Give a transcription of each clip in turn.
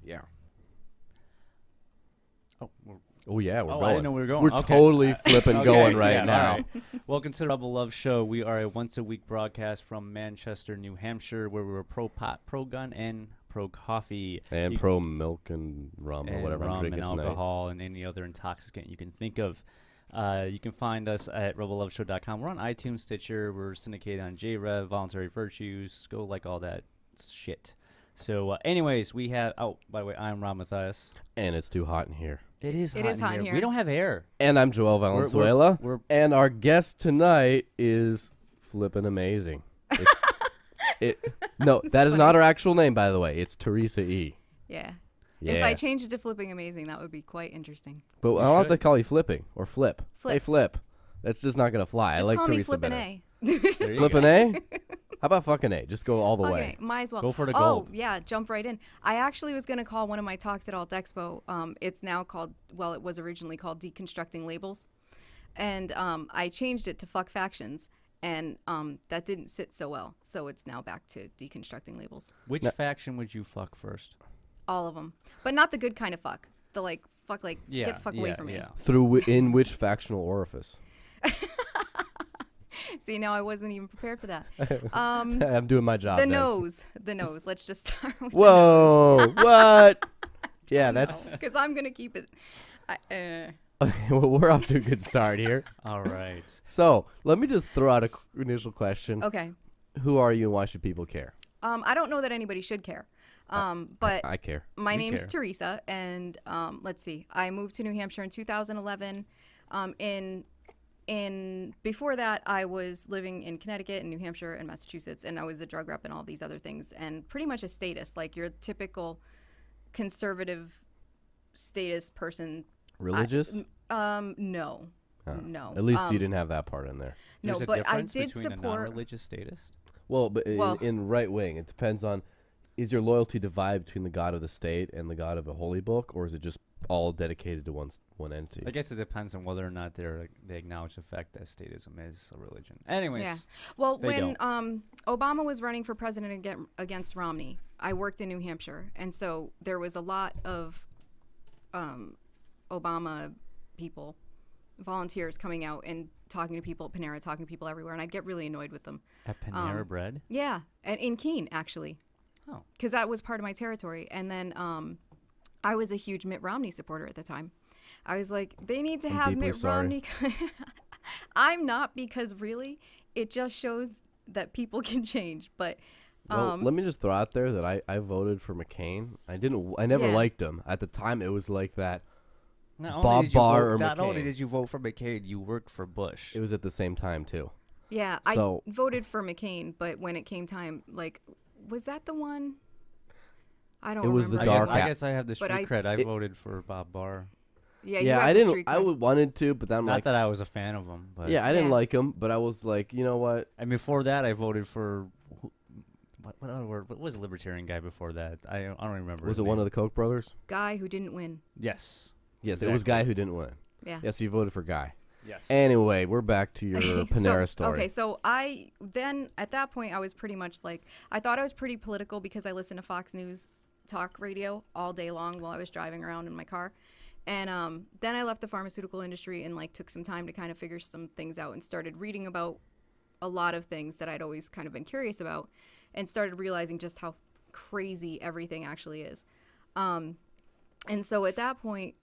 Yeah. Oh, Oh, yeah, we're going. I didn't know we were going. We're totally flipping going right now. All right. Welcome to the Rebel Love Show. We are a once-a-week broadcast from Manchester, New Hampshire, where we're pro-pot, pro-gun, and pro-coffee. And pro-milk and rum or whatever I'm drinking and tonight. alcohol and any other intoxicant you can think of. You can find us at rebelloveshow.com. We're on iTunes, Stitcher. We're syndicated on JRev, Voluntary Virtues. Go like all that shit. So, anyways, we have... Oh, by the way, I'm Rob Mathias. And it's too hot in here. It is hot in here. We don't have air. And I'm Joel Valenzuela. And our guest tonight is flippin' amazing. No, that is not her actual name, by the way. It's Theresa E. Yeah. If I change it to flipping amazing, that would be quite interesting. But I don't have to call you flipping or flip. Flip. Hey, flip. That's just not going to fly. Just I like call Theresa me better. flippin' A. Flippin' A? How about fucking A? Just go all the way. Okay, might as well. Go for the gold. Oh, yeah, jump right in. I actually was going to call one of my talks at Alt Expo. It's now called, well, it was originally called Deconstructing Labels. And I changed it to Fuck Factions. And that didn't sit so well. So it's now back to Deconstructing Labels. Which faction would you fuck first? All of them. But not the good kind of fuck. The like, fuck, like, get the fuck away from me. In which factional orifice? See, now I wasn't even prepared for that. I'm doing my job. The nose. Let's just start with Whoa, the nose. what? Yeah, that's... Because I'm going to keep it... Okay, well, we're off to a good start here. All right. So, let me just throw out an initial question. Okay. Who are you and why should people care? I don't know that anybody should care. But I care. My name's Theresa, and let's see. I moved to New Hampshire in 2011. Before that, I was living in Connecticut and New Hampshire and Massachusetts, and I was a drug rep and all these other things, and pretty much a statist, like your typical conservative status person. Religious? No. No. At least you didn't have that part in there. There's no, a but I difference did between support a non-religious statist? Well, but in right wing, it depends on, is your loyalty divided between the God of the state and the God of a holy book, or is it just all dedicated to one entity? I guess it depends on whether or not they acknowledge the fact that statism is a religion. Anyways. Yeah. Well, when Obama was running for president against Romney, I worked in New Hampshire, and so there was a lot of Obama people, volunteers coming out and talking to people at Panera, talking to people everywhere, and I'd get really annoyed with them. At Panera Bread? Yeah, and in Keene, actually. Oh. Because that was part of my territory. And then I was a huge Mitt Romney supporter at the time. I was like, they need to have Mitt Romney. I'm not, because really, it just shows that people can change. But well, let me just throw out there that I voted for McCain. I never liked him. At the time, it was like that. Bob Barr or McCain. Not only did you vote for McCain, you worked for Bush. It was at the same time, too. Yeah, I voted for McCain, but when it came time, like, was that the one? I don't remember. It was the dark. I guess I have the street cred. I voted for Bob Barr. Yeah, I didn't. I wanted to, but then I'm not that I was a fan of him. But yeah, I didn't like him, but I was like, you know what? And before that, I voted for what other word? What was a libertarian guy before that? I don't remember. Was it one of the Koch brothers? Guy who didn't win. Yes. Yes, exactly. It was Guy who didn't win. Yeah. Yes, you voted for Guy. Yes. Anyway, we're back to your Panera story. Okay, so at that point, I was pretty much like, I thought I was pretty political because I listened to Fox News talk radio all day long while I was driving around in my car. And then I left the pharmaceutical industry and like took some time to kind of figure some things out and started reading about a lot of things that I'd always kind of been curious about and started realizing just how crazy everything actually is. And so at that point,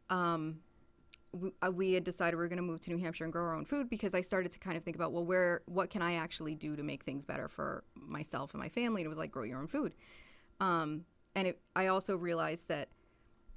we had decided we were going to move to New Hampshire and grow our own food because I started to kind of think about, well, what can I actually do to make things better for myself and my family? And it was like, grow your own food. I also realized that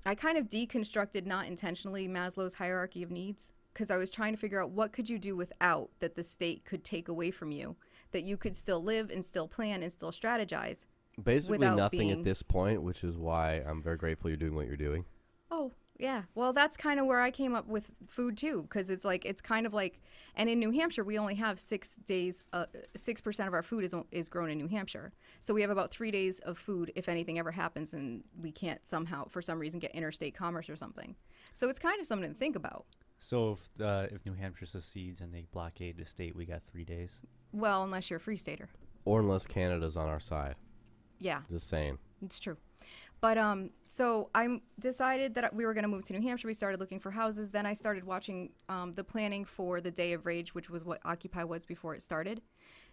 I kind of deconstructed, not intentionally, Maslow's hierarchy of needs because I was trying to figure out what could you do without that the state could take away from you, that you could still live and still plan and still strategize. Basically nothing at this point, which is why I'm very grateful you're doing what you're doing. Oh, yeah. Well, that's kind of where I came up with food, too, because it's kind of like, and in New Hampshire, we only have 6 days, 6% of our food is grown in New Hampshire. So we have about 3 days of food if anything ever happens and we can't somehow, for some reason, get interstate commerce or something. So it's kind of something to think about. So if New Hampshire secedes and they blockade the state, we got 3 days? Well, unless you're a free stater. Or unless Canada's on our side. Yeah. Just saying. It's true. But so I decided that we were going to move to New Hampshire. We started looking for houses. Then I started watching the planning for the Day of Rage, which was what Occupy was before it started.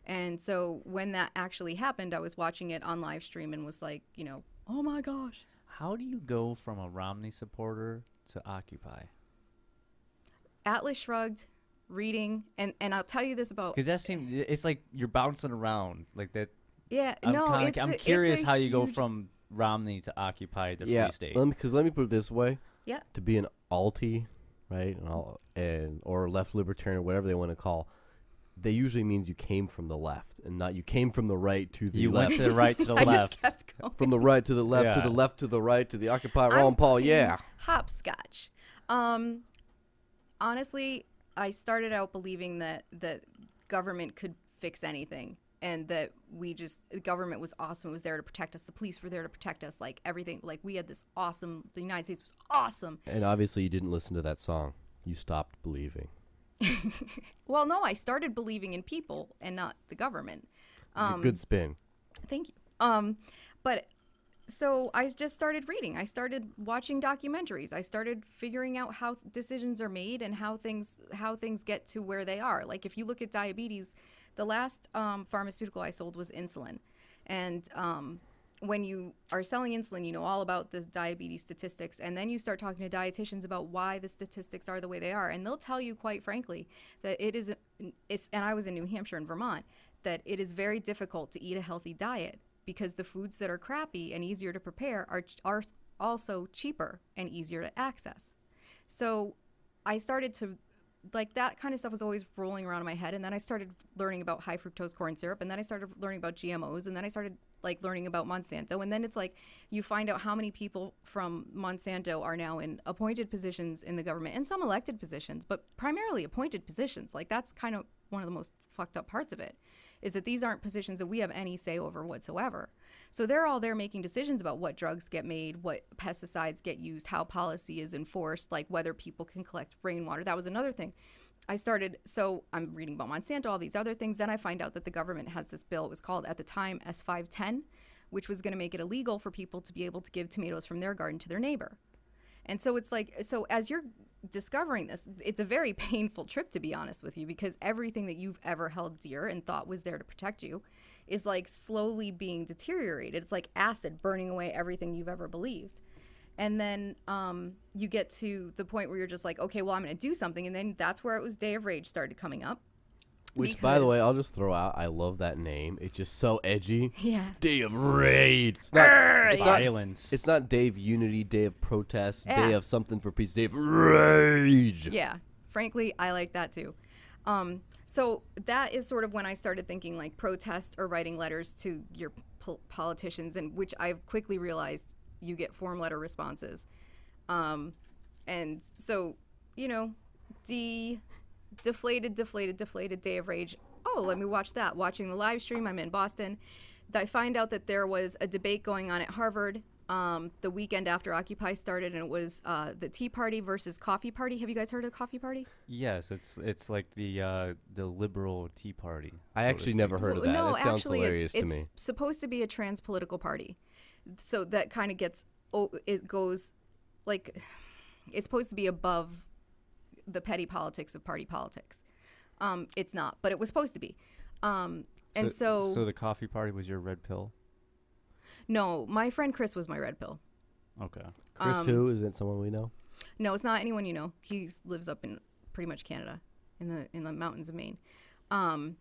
And so when that actually happened, I was watching it on live stream and was like, you know, oh my gosh. How do you go from a Romney supporter to Occupy? Atlas Shrugged, reading, and I'll tell you this about... Because that seems, it's like you're bouncing around like that. Yeah, I'm curious how you go from Romney to Occupy to Free State. Let me put it this way. Yeah. To be an altie, right, or left libertarian, whatever they want to call, they usually means you came from the left and not you came from the right to the left. You went to the right to the I left. just kept going. From the right to the left, to the left to the right, to the Occupy Ron Paul, yeah. Hopscotch. Honestly, I started out believing that government could fix anything. And that the government was awesome. It was there to protect us. The police were there to protect us. Like everything, like we had this awesome, the United States was awesome. And obviously you didn't listen to that song. You stopped believing. Well, no, I started believing in people and not the government. Good spin. Thank you. But so I just started reading. I started watching documentaries. I started figuring out how decisions are made and how things get to where they are. Like if you look at diabetes, the last pharmaceutical I sold was insulin. And when you are selling insulin, you know all about the diabetes statistics. And then you start talking to dietitians about why the statistics are the way they are. And they'll tell you, quite frankly, that and I was in New Hampshire and Vermont, that it is very difficult to eat a healthy diet because the foods that are crappy and easier to prepare are also cheaper and easier to access. So I started to... like that kind of stuff was always rolling around in my head, and then I started learning about high fructose corn syrup, and then I started learning about GMOs, and then I started like learning about Monsanto, and then it's like you find out how many people from Monsanto are now in appointed positions in the government, and some elected positions, but primarily appointed positions. Like that's kind of one of the most fucked up parts of it, is that these aren't positions that we have any say over whatsoever. So they're all there making decisions about what drugs get made, what pesticides get used, how policy is enforced, like whether people can collect rainwater. That was another thing. So I'm reading about Monsanto, all these other things. Then I find out that the government has this bill. It was called at the time S510, which was going to make it illegal for people to be able to give tomatoes from their garden to their neighbor. And so it's like, so as you're discovering this, it's a very painful trip, to be honest with you, because everything that you've ever held dear and thought was there to protect you is like slowly being deteriorated. It's like acid burning away everything you've ever believed. And then you get to the point where you're just like, okay, well, I'm going to do something. And then that's where it was Day of Rage started coming up. Which, by the way, I'll just throw out, I love that name. It's just so edgy. Yeah. Day of Rage. It's not violence. It's not Day of Unity, Day of Protest, Yeah. Day of something for peace, Day of Rage. Yeah. Frankly, I like that too. So that is sort of when I started thinking like protest or writing letters to your politicians, and which I've quickly realized you get form letter responses. And so, you know, deflated Day of Rage. Oh, let me watch that. Watching the live stream. I'm in Boston. I find out that there was a debate going on at Harvard the weekend after Occupy started, and it was the Tea Party versus Coffee Party. Have you guys heard of Coffee Party? Yes, it's like the liberal Tea Party. I actually never heard of that. No, That sounds actually, hilarious to it's me. supposed to be a trans political party. So that kind of gets, it goes, like, it's supposed to be above the petty politics of party politics. It's not, but it was supposed to be. And so the Coffee Party was your red pill? No, my friend Chris was my red pill. Okay. Chris who? Is it someone we know? No, it's not anyone you know. He lives up in pretty much Canada, in the mountains of Maine. So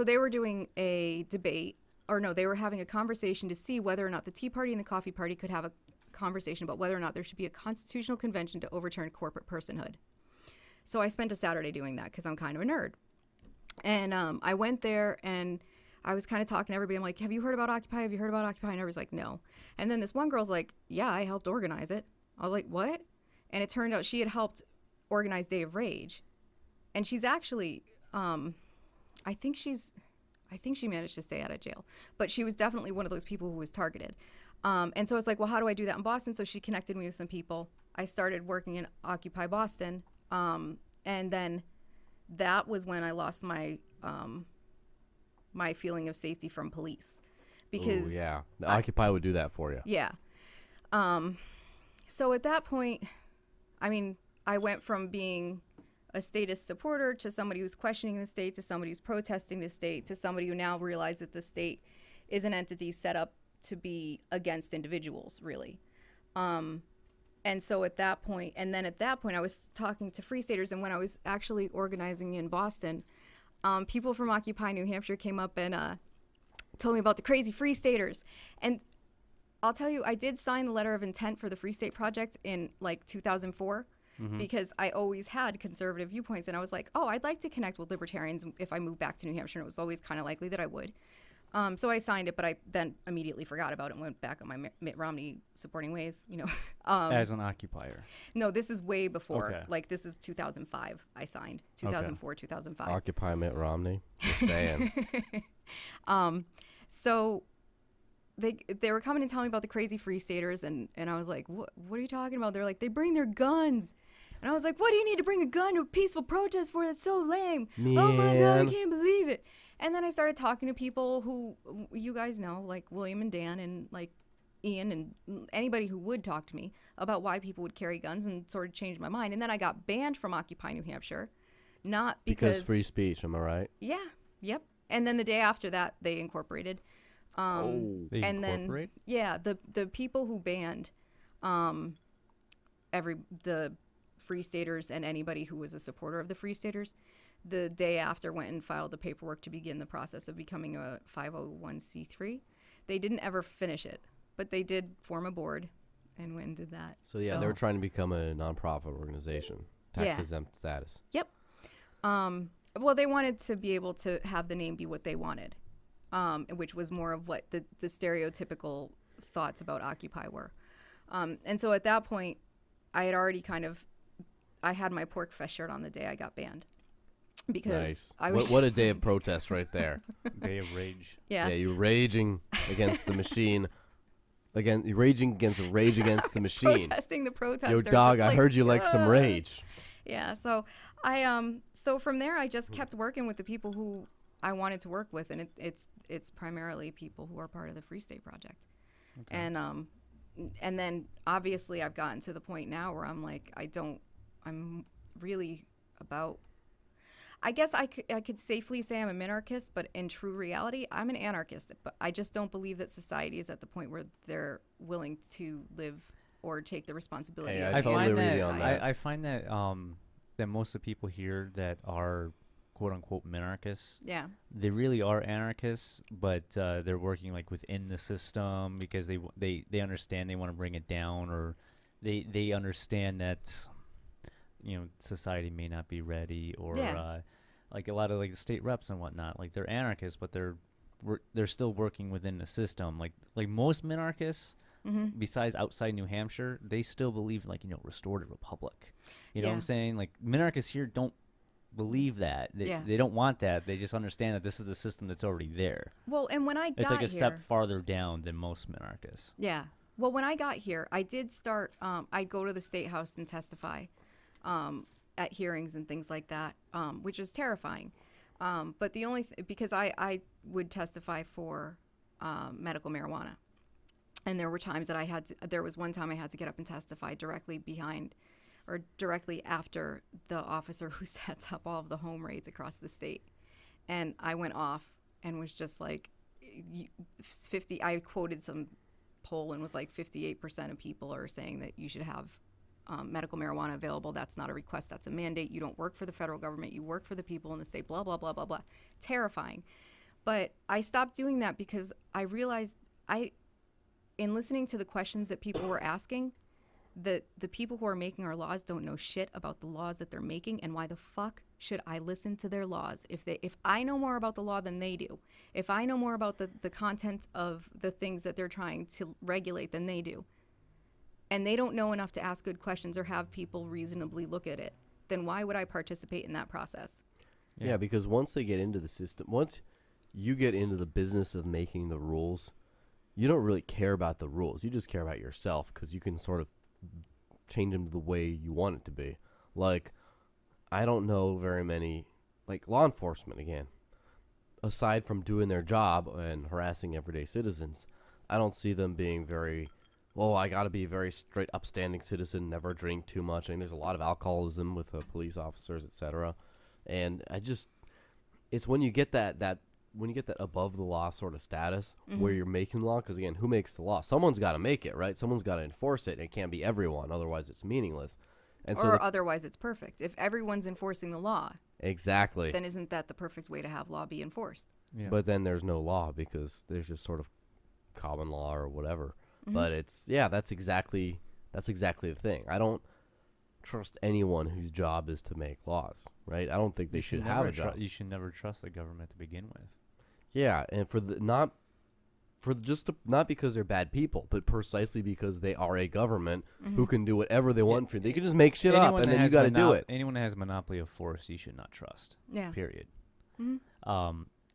they were doing a debate, or no, they were having a conversation to see whether or not the Tea Party and the Coffee Party could have a conversation about whether or not there should be a constitutional convention to overturn corporate personhood. So I spent a Saturday doing that because I'm kind of a nerd. And I went there and I was kind of talking to everybody. I'm like, have you heard about Occupy? Have you heard about Occupy? And everybody's like, no. And then this one girl's like, yeah, I helped organize it. I was like, what? And it turned out she had helped organize Day of Rage. And she's actually, I think she managed to stay out of jail. But she was definitely one of those people who was targeted. And so I was like, well, how do I do that in Boston? So she connected me with some people. I started working in Occupy Boston. And then that was when I lost my my feeling of safety from police, because Ooh, yeah, the Occupy would do that for you. yeah. So at that point, I mean, I went from being a statist supporter to somebody who's questioning the state, to somebody who's protesting the state, to somebody who now realized that the state is an entity set up to be against individuals, really. And so at that point, I was talking to Free Staters, and when I was actually organizing in Boston, people from Occupy New Hampshire came up and told me about the crazy Free Staters. And I'll tell you, I did sign the letter of intent for the Free State Project in like 2004 because I always had conservative viewpoints. And I was like, oh, I'd like to connect with libertarians if I moved back to New Hampshire. And it was always kind of likely that I would. So I signed it, but I then immediately forgot about it and went back on my Mitt Romney supporting ways, you know. As an occupier. No, this is way before. Okay. Like, this is 2005 I signed. 2004, 2005. Occupy Mitt Romney. Just saying. So they were coming and telling me about the crazy Free Staters, and I was like, what are you talking about? They're like, they bring their guns. And I was like, what do you need to bring a gun to a peaceful protest for? That's so lame. Man. Oh my God, I can't believe it. And then I started talking to people who you guys know, like William and Dan and like Ian and anybody who would talk to me about why people would carry guns, and sort of changed my mind. And then I got banned from Occupy New Hampshire. Not because free speech, am I right? Yeah, yep. And then the day after that, they incorporated. They and incorporate? then yeah, the people who banned the Free Staters and anybody who was a supporter of the Free Staters, the day after went and filed the paperwork to begin the process of becoming a 501c3. They didn't ever finish it, but they did form a board and went and did that. So yeah, they were trying to become a nonprofit organization, tax exempt status. Yep. Well, they wanted to be able to have the name be what they wanted, which was more of what the stereotypical thoughts about Occupy were. And so at that point, I had already I had my Porcfest shirt on the day I got banned. Because nice. I was what a day of protest right there. Day of rage. Yeah. Yeah, you're raging against the machine. Again, you're raging against rage against the machine. Protesting the protesters. Yo, dog, It's I heard you like some rage. Yeah, so so from there I just kept working with the people who I wanted to work with, and it's primarily people who are part of the Free State Project. Okay. And then obviously I've gotten to the point now where I'm like, I'm really about, I guess I could safely say I'm a minarchist, but in true reality, I'm an anarchist. But I just don't believe that society is at the point where they're willing to live or take the responsibility. Hey, of I totally being agree a on society. that. I find that that most of the people here that are quote unquote minarchists, Yeah. they really are anarchists, but they're working like within the system because they understand they want to bring it down, or they understand that society may not be ready, or like a lot of like the state reps and whatnot, like they're anarchists, but they're still working within the system. Like most minarchists, besides outside New Hampshire, they still believe in restorative republic. You know what I'm saying? Like minarchists here don't believe that. They don't want that. They just understand that this is the system that's already there. Well, and when I got it's like a here, step farther down than most minarchists. Yeah. Well, when I got here, I did start, I'd go to the State House and testify at hearings and things like that, which was terrifying. But the only, because I would testify for medical marijuana. And there were times that there was one time I had to get up and testify directly behind or directly after the officer who sets up all of the home raids across the state. And I went off and was just like, I quoted some poll and was like 58% of people are saying that you should have medical marijuana available. That's not a request, that's a mandate. You don't work for the federal government, you work for the people in the state, blah, blah, blah, blah, blah. Terrifying. But I stopped doing that because I realized in listening to the questions that people were asking, that the people who are making our laws don't know shit about the laws that they're making, and why the fuck should I listen to their laws? If I know more about the law than they do, if I know more about the content of the things that they're trying to regulate than they do, and they don't know enough to ask good questions or have people reasonably look at it, then why would I participate in that process? Yeah, because once they get into the system, once you get into the business of making the rules, you don't really care about the rules. You just care about yourself, because you can sort of change them to the way you want it to be. Like, I don't know very many, like law enforcement again. aside from doing their job and harassing everyday citizens, I don't see them being very, well, I got to be a very straight, upstanding citizen, never drink too much. I mean, there's a lot of alcoholism with police officers, etc. And it's when you get that when you get that above the law sort of status where you're making law, because again, who makes the law? Someone's got to make it, right? Someone's got to enforce it, and it can't be everyone, otherwise it's meaningless. And or otherwise it's perfect. If everyone's enforcing the law, exactly, then isn't that the perfect way to have law be enforced? Yeah. but then there's no law because there's just sort of common law or whatever. But that's exactly the thing. I don't trust anyone whose job is to make laws, right? I don't think they should have a job. You should never trust the government to begin with. Yeah, and not because they're bad people, but precisely because they are a government who can do whatever they want for you. They can just make shit up, and then you got to do it. Anyone that has a monopoly of force, you should not trust. Yeah. Period.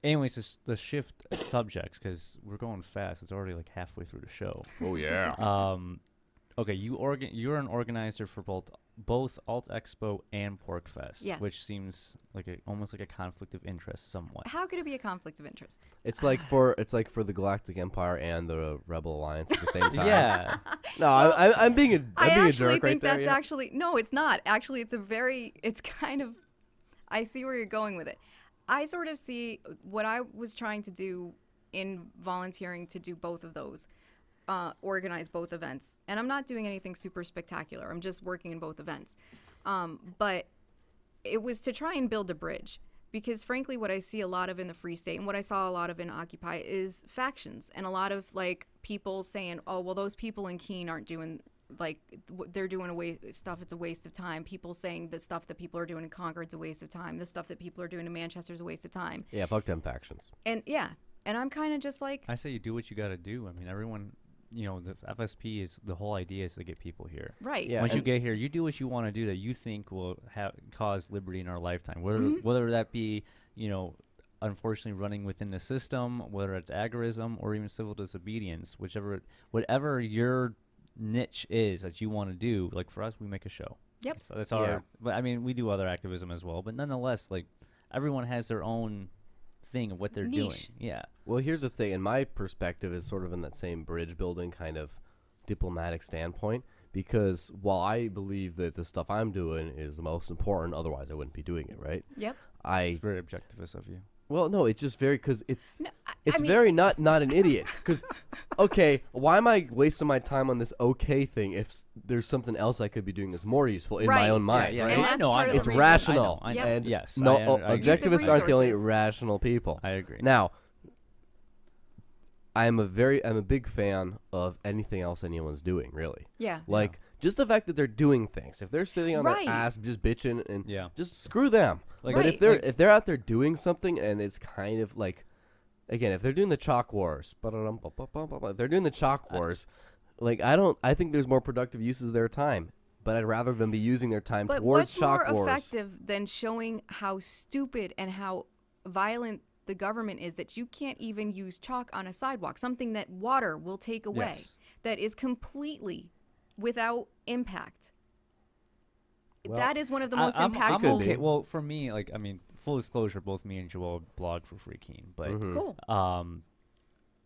Anyways, the shift subjects, because we're going fast. It's already like halfway through the show. Oh yeah. Okay, you're an organizer for both Alt Expo and Porcfest, Yes. which seems like almost like a conflict of interest somewhat. How could it be a conflict of interest? It's like for the Galactic Empire and the Rebel Alliance at the same time. Yeah. No, I'm being a jerk right there. I actually think that's actually no, it's not. Actually, it's kind of. I see where you're going with it. I sort of see what I was trying to do in volunteering to do both of those, organize both events. And I'm not doing anything super spectacular. I'm just working in both events. But it was to try and build a bridge. Because frankly, what I see a lot of in the Free State and what I saw a lot of in Occupy is factions. And a lot of like people saying, oh, well, those people in Keene aren't doing they're doing stuff. It's a waste of time. People saying the stuff that people are doing in Concord's a waste of time. The stuff that people are doing in Manchester's a waste of time. Yeah, fuck them factions. And yeah, and I'm kind of just like, I say you do what you got to do. I mean, everyone, the FSP is the whole idea is to get people here. right. Yeah. Once you get here, you do what you want to do that you think will cause liberty in our lifetime. Whether that be, unfortunately running within the system, whether it's agorism or even civil disobedience, whatever your niche is that you want to do. Like for us, we make a show. Yep. So that's our. But I mean, we do other activism as well. But nonetheless, like everyone has their own thing of what they're doing. Yeah. Well, here's the thing. In my perspective, is sort of in that same bridge building kind of diplomatic standpoint. Because while I believe that the stuff I'm doing is the most important, otherwise I wouldn't be doing it, right? Yep. It's very objectivist of you. Well, no, it's just very because it's No, it's I mean, very not an idiot. Because okay, why am I wasting my time on this okay thing if there's something else I could be doing that's more useful in my Right. own mind? Yeah, right? And that's part of the It's reason. rational. I know. And Yes. no, I agree. objectivists aren't the only resources. rational people. I agree. Now, I'm a big fan of anything else anyone's doing, really. Yeah. Like just the fact that they're doing things. If they're sitting on Right. their ass just bitching and Yeah. just screw them. Like- But Right. if they're out there doing something and it's kind of like, again, if they're doing the chalk wars, if they're doing the chalk wars, like I think there's more productive uses of their time. But I'd rather them be using their time But towards what's chalk more wars. effective than showing how stupid and how violent the government is that you can't even use chalk on a sidewalk, something that water will take away, Yes. that is completely without impact. Well, that is one of the most I'm impactful. okay. Well, for me, like, I mean, full disclosure, both me and Joel blog for Free Keene, but Mhm. Cool.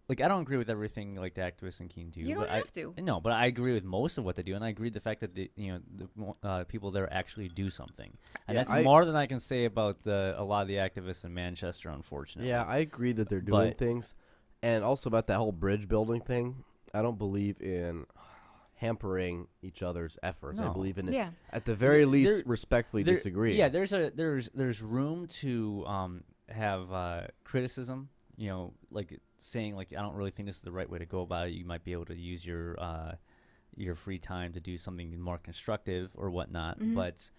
like I don't agree with everything like the activists in Keene do. You don't but have to. No, but I agree with most of what they do, and I agree with the fact that the people there actually do something, and Yeah, that's more than I can say about a lot of the activists in Manchester, unfortunately. Yeah, I agree that they're doing But- things. And also about that whole bridge building thing, I don't believe in hampering each other's efforts. I No. believe in it. Yeah. At the very least, There- respectfully There- disagree. Yeah, there's room to have criticism. Like saying like I don't really think this is the right way to go about it. You might be able to use your free time to do something more constructive or whatnot. Mhm. But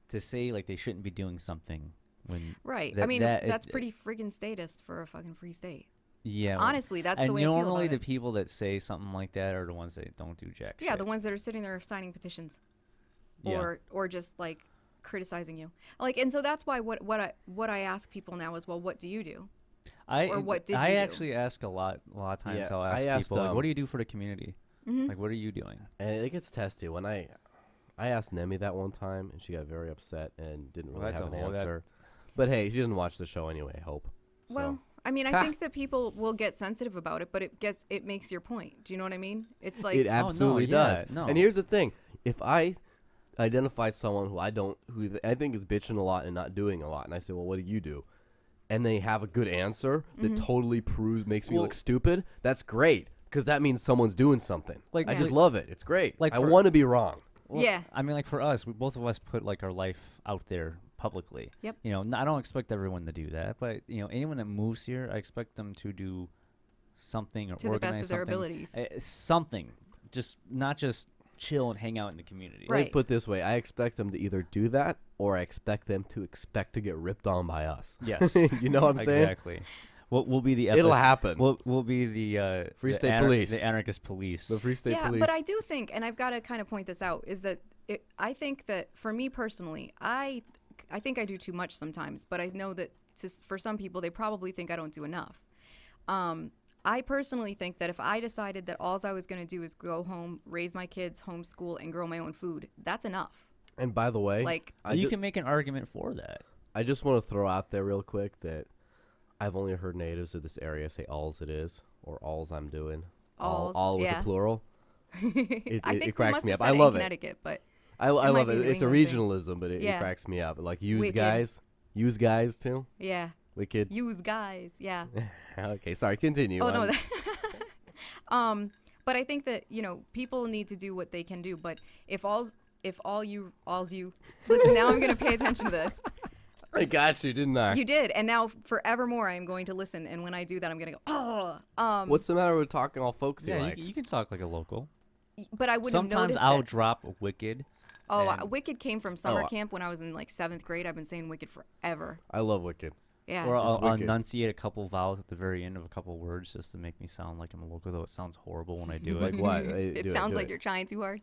to say like they shouldn't be doing something when Right. that- I mean, that- that's pretty friggin' statist for a fucking free state. yeah, Honestly, that's the and way I feel normally about the it. people that say something like that are the ones that don't do jack Yeah, shit. the ones that are sitting there signing petitions, Yeah. or just like criticizing you. Like, and so that's why what I ask people now is, well, what do you do? or what did I you do? actually ask a lot of times. Yeah, I'll I ask asked, people like, what do you do for the community? Mhm. Like, what are you doing? And it gets testy. When I asked Nemi that one time, and she got very upset and didn't Well, really that's have a an whole- that- answer. But hey, she doesn't watch the show anyway, I hope. Well, I mean, I think that people will get sensitive about it, but it makes your point. Do you know what I mean? It's like It absolutely does. No. And here's the thing: if I identify someone who I think is bitching a lot and not doing a lot, and I say, well, what do you do? And they have a good answer that totally makes me look stupid. That's great, because that means someone's doing something. Like I just love it. It's great. Like I want to be wrong. Well, yeah. I mean, like for us, both of us put like our life out there publicly. Yep. You know, I don't expect everyone to do that, but you know, anyone that moves here, I expect them to do something or To the organize best of their something. abilities. Something, not just chill and hang out in the community. Let me Right. put it this way: I expect them to either do that, or I expect them to get ripped on by us. Yes. You know what I'm saying? Exactly. We'll be the It'll happen. We'll be the Free the State Police. the anarchist police. The Free State Yeah, Police. but I do think, and I've got to kind of point this out, is that I think that for me personally, I think I do too much sometimes, but I know that for some people, they probably think I don't do enough. I personally think that if I decided that all I was going to do is go home, raise my kids, homeschool, and grow my own food, that's enough. And by the way, Like, You can make an argument for that. I just want to throw out there real quick that I've only heard natives of this area say "alls it is" or "alls I'm doing." Alls, all with yeah. the plural. I it think we cracks must me have up. said I it love in it. Connecticut, but I might love be it. a New It's a England thing. regionalism, but it Yeah. cracks me up. Like use Wicked. guys too. yeah, Wicked. use guys, yeah. Okay, sorry. Continue. Oh no, I'm- but I think that people need to do what they can do. But if all you listen, now I'm gonna pay attention to this. I got you, didn't I? You did, and now forevermore I am going to listen. And when I do that, I'm gonna go. Oh, What's the matter with talking all folksy Yeah, like? you can talk like a local. but I wouldn't have Sometimes noticed I'll it. drop Wicked. Oh, and- Wicked came from summer Oh. camp when I was in like 7th grade. I've been saying Wicked forever. I love Wicked. Yeah. Or I'll wicked. enunciate a couple vowels at the very end of a couple words just to make me sound like I'm a local, though it sounds horrible when I do Like it. what? it sounds like you're trying too hard.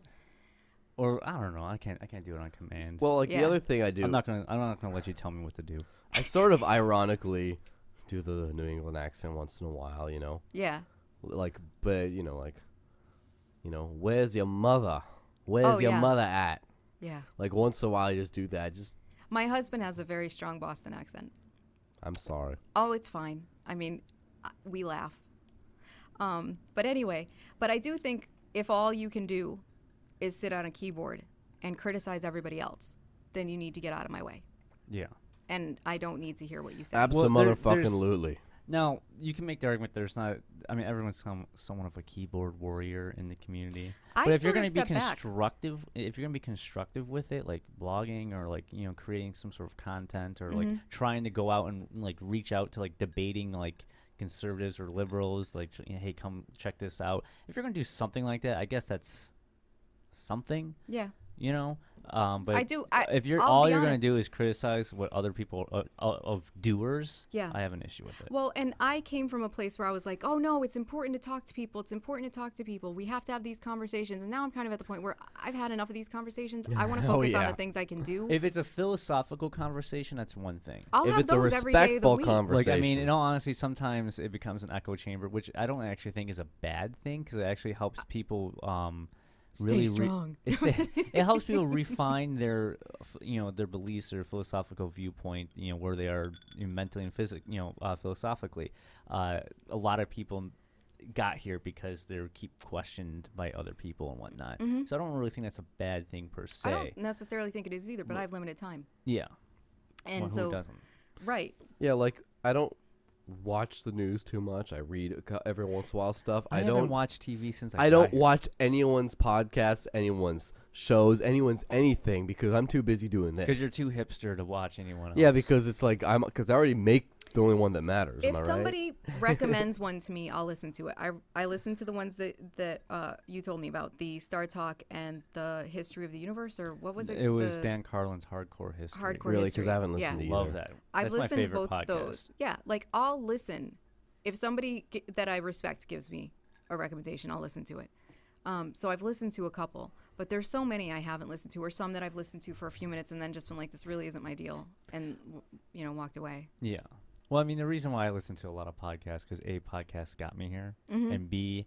Or I don't know. I can't do it on command. Well, like the Yeah. other thing I do, I'm not gonna let you tell me what to do. I sort of ironically do the New England accent once in a while. Yeah. Like, but where's your mother? Where's your yeah. mother at? Yeah. Like once in a while, I just do that. My husband has a very strong Boston accent. I'm sorry. Oh, it's fine. I mean, we laugh. But anyway, I do think if all you can do is sit on a keyboard and criticize everybody else, then you need to get out of my way. Yeah. And I don't need to hear what you say. Absolutely. Now you can make the argument there's not. I mean, everyone's somewhat of a keyboard warrior in the community. But if you're going to be constructive, if you're going to be constructive with it, like blogging or like creating some sort of content or like trying to go out and like reach out to like debating like conservatives or liberals, like hey, come check this out. If you're going to do something like that, I guess that's something. Yeah. But if you're I'll all be you're going to honest. do is criticize what other people of doers, Yeah. I have an issue with it. Well, and I came from a place where I was like, oh no, it's important to talk to people. It's important to talk to people. We have to have these conversations. And now I'm kind of at the point where I've had enough of these conversations. I want to focus on yeah. the things I can do. If it's a philosophical conversation, that's one thing. I'll If have it's a those every day of the respectful week. conversation, Like, I mean, in all honesty, sometimes it becomes an echo chamber, which I don't actually think is a bad thing because it actually helps people really Stay strong. it helps people refine their their beliefs or philosophical viewpoint, where they are mentally and philosophically. A lot of people got here because they're keep questioned by other people and whatnot. So I don't really think that's a bad thing per se. I don't necessarily think it is either, but I have limited time. Yeah. And Well, so, who doesn't? right. yeah, like I don't watch the news too much. I read every once in a while stuff. I haven't watched TV since I got don't here. watch anyone's podcasts, anyone's shows, anyone's anything because I'm too busy doing this. Because you're too hipster to watch anyone else. Yeah, because it's like because I already make the only one that matters. If am I right? somebody recommends one to me, I'll listen to it. I listen to the ones that you told me about, the Star Talk and the History of the Universe, or what was it? It was The Dan Carlin's Hardcore History. Hardcore Really, History. because I haven't listened Yeah. to Love either. that. I've That's my listened to favorite both podcast. those. Yeah, like I'll listen. If somebody that I respect gives me a recommendation, I'll listen to it. So I've listened to a couple, but there's so many I haven't listened to, or some that I've listened to for a few minutes and then just been like, this really isn't my deal, and walked away. Yeah. Well, I mean, the reason why I listen to a lot of podcasts because A, podcasts got me here, and B,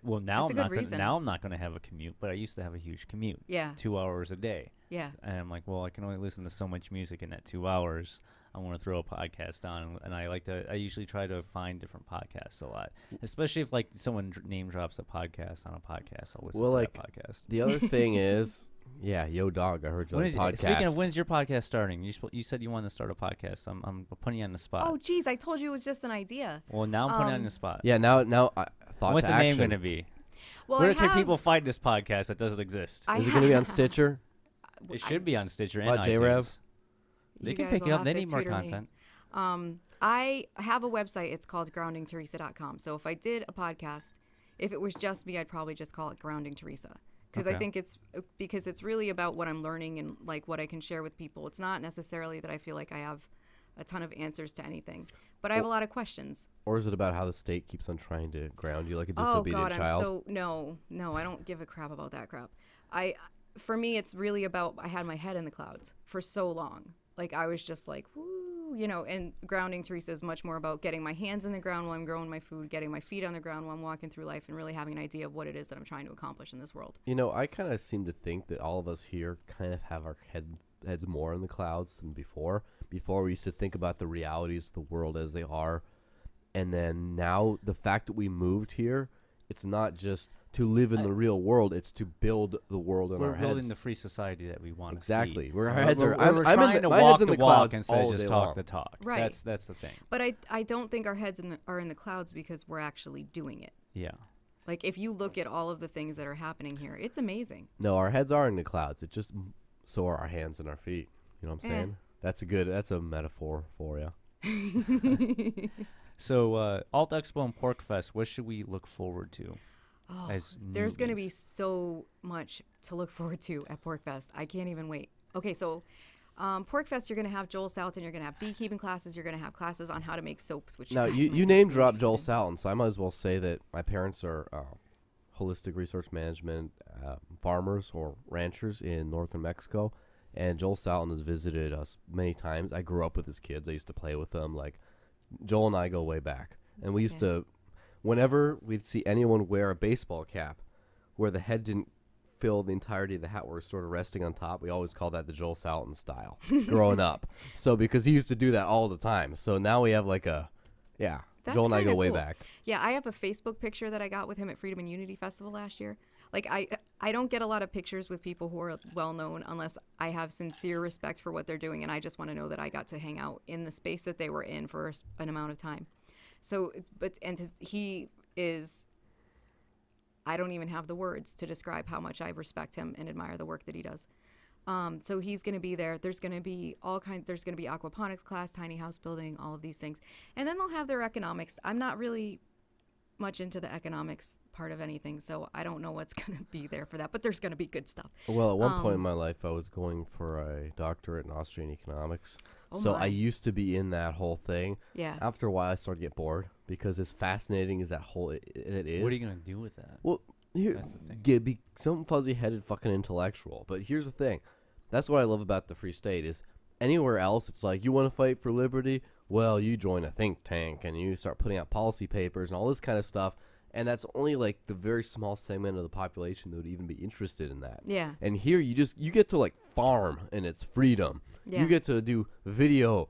well, now That's a I'm good not gonna, reason. now I'm not going to have a commute, but I used to have a huge commute, Yeah, 2 hours a day, yeah, and I'm like, well, I can only listen to so much music in that 2 hours. I want to throw a podcast on, and I usually try to find different podcasts a lot, especially if like someone name drops a podcast on a podcast. I'll listen to that podcast. The other thing is, yeah, yo dog, I heard you on the podcast. Speaking of, when's your podcast starting? You said you wanted to start a podcast. I'm putting you on the spot. Oh, geez, I told you it was just an idea. Well, now I'm putting you on the spot. Yeah, now thought What's to the name action. going to be? Well, Where can people find this podcast that doesn't exist? Is it going to be on Stitcher? It should be on Stitcher and J-Rev? iTunes. They can pick you up. They need more content. I have a website. It's called groundingtheresa.com. So if I did a podcast, if it was just me, I'd probably just call it Grounding Theresa. Because I think it's really about what I'm learning and like what I can share with people. It's not necessarily that I feel like I have a ton of answers to anything, but I have a lot of questions. Or is it about how the state keeps on trying to ground you like a disobedient child? No, I don't give a crap about that crap. For me, it's really about, I had my head in the clouds for so long. Like I was just like, woo, and Grounding Theresa is much more about getting my hands in the ground while I'm growing my food, getting my feet on the ground while I'm walking through life, and really having an idea of what it is that I'm trying to accomplish in this world. I kind of seem to think that all of us here kind of have our heads more in the clouds than before. Before we used to think about the realities of the world as they are. And then now the fact that we moved here, it's not just to live in the real world, it's to build the world in our heads. We're building the free society that we want to see. Exactly. Our heads are. We're trying to walk the walk instead of just talk the talk. Right. That's the thing. But I don't think our heads are in the clouds because we're actually doing it. Yeah. Like if you look at all of the things that are happening here, it's amazing. No, our heads are in the clouds. It just so are our hands and our feet. You know what I'm saying? That's a metaphor for you. So Alt Expo and Porcfest, what should we look forward to? Oh, there's going to be so much to look forward to at Porcfest. I can't even wait. Okay, so Porcfest, you're going to have Joel Salton. You're going to have beekeeping classes. You're going to have classes on how to make soaps. Which now you name drop Joel Salton, so I might as well say that my parents are holistic resource management farmers or ranchers in northern Mexico, and Joel Salton has visited us many times. I grew up with his kids. I used to play with them. Like Joel and I go way back, and we used to. Whenever we'd see anyone wear a baseball cap where the head didn't fill the entirety of the hat, where it's sort of resting on top, we always called that the Joel Salton style growing up. So because he used to do that all the time. So now we have like Joel and I go way back. Yeah, I have a Facebook picture that I got with him at Freedom and Unity Festival last year. Like I don't get a lot of pictures with people who are well known unless I have sincere respect for what they're doing, and I just want to know that I got to hang out in the space that they were in for an amount of time. So, he is, I don't even have the words to describe how much I respect him and admire the work that he does. So he's going to be there. There's going to be there's going to be aquaponics class, tiny house building, all of these things. And then they'll have their economics. I'm not really much into the economics part of anything, so I don't know what's going to be there for that, but there's going to be good stuff. Well, at one point in my life, I was going for a doctorate in Austrian economics. I used to be in that whole thing. Yeah. After a while, I started to get bored because as fascinating as that whole it is. What are you going to do with that? Well, That's the thing. be some fuzzy-headed fucking intellectual. But here's the thing. That's what I love about the Free State is anywhere else, it's like, you want to fight for liberty? Well, you join a think tank and you start putting out policy papers and all this kind of stuff. And that's only like the very small segment of the population that would even be interested in that. Yeah. And here you get to like farm and it's freedom. Yeah. You get to do video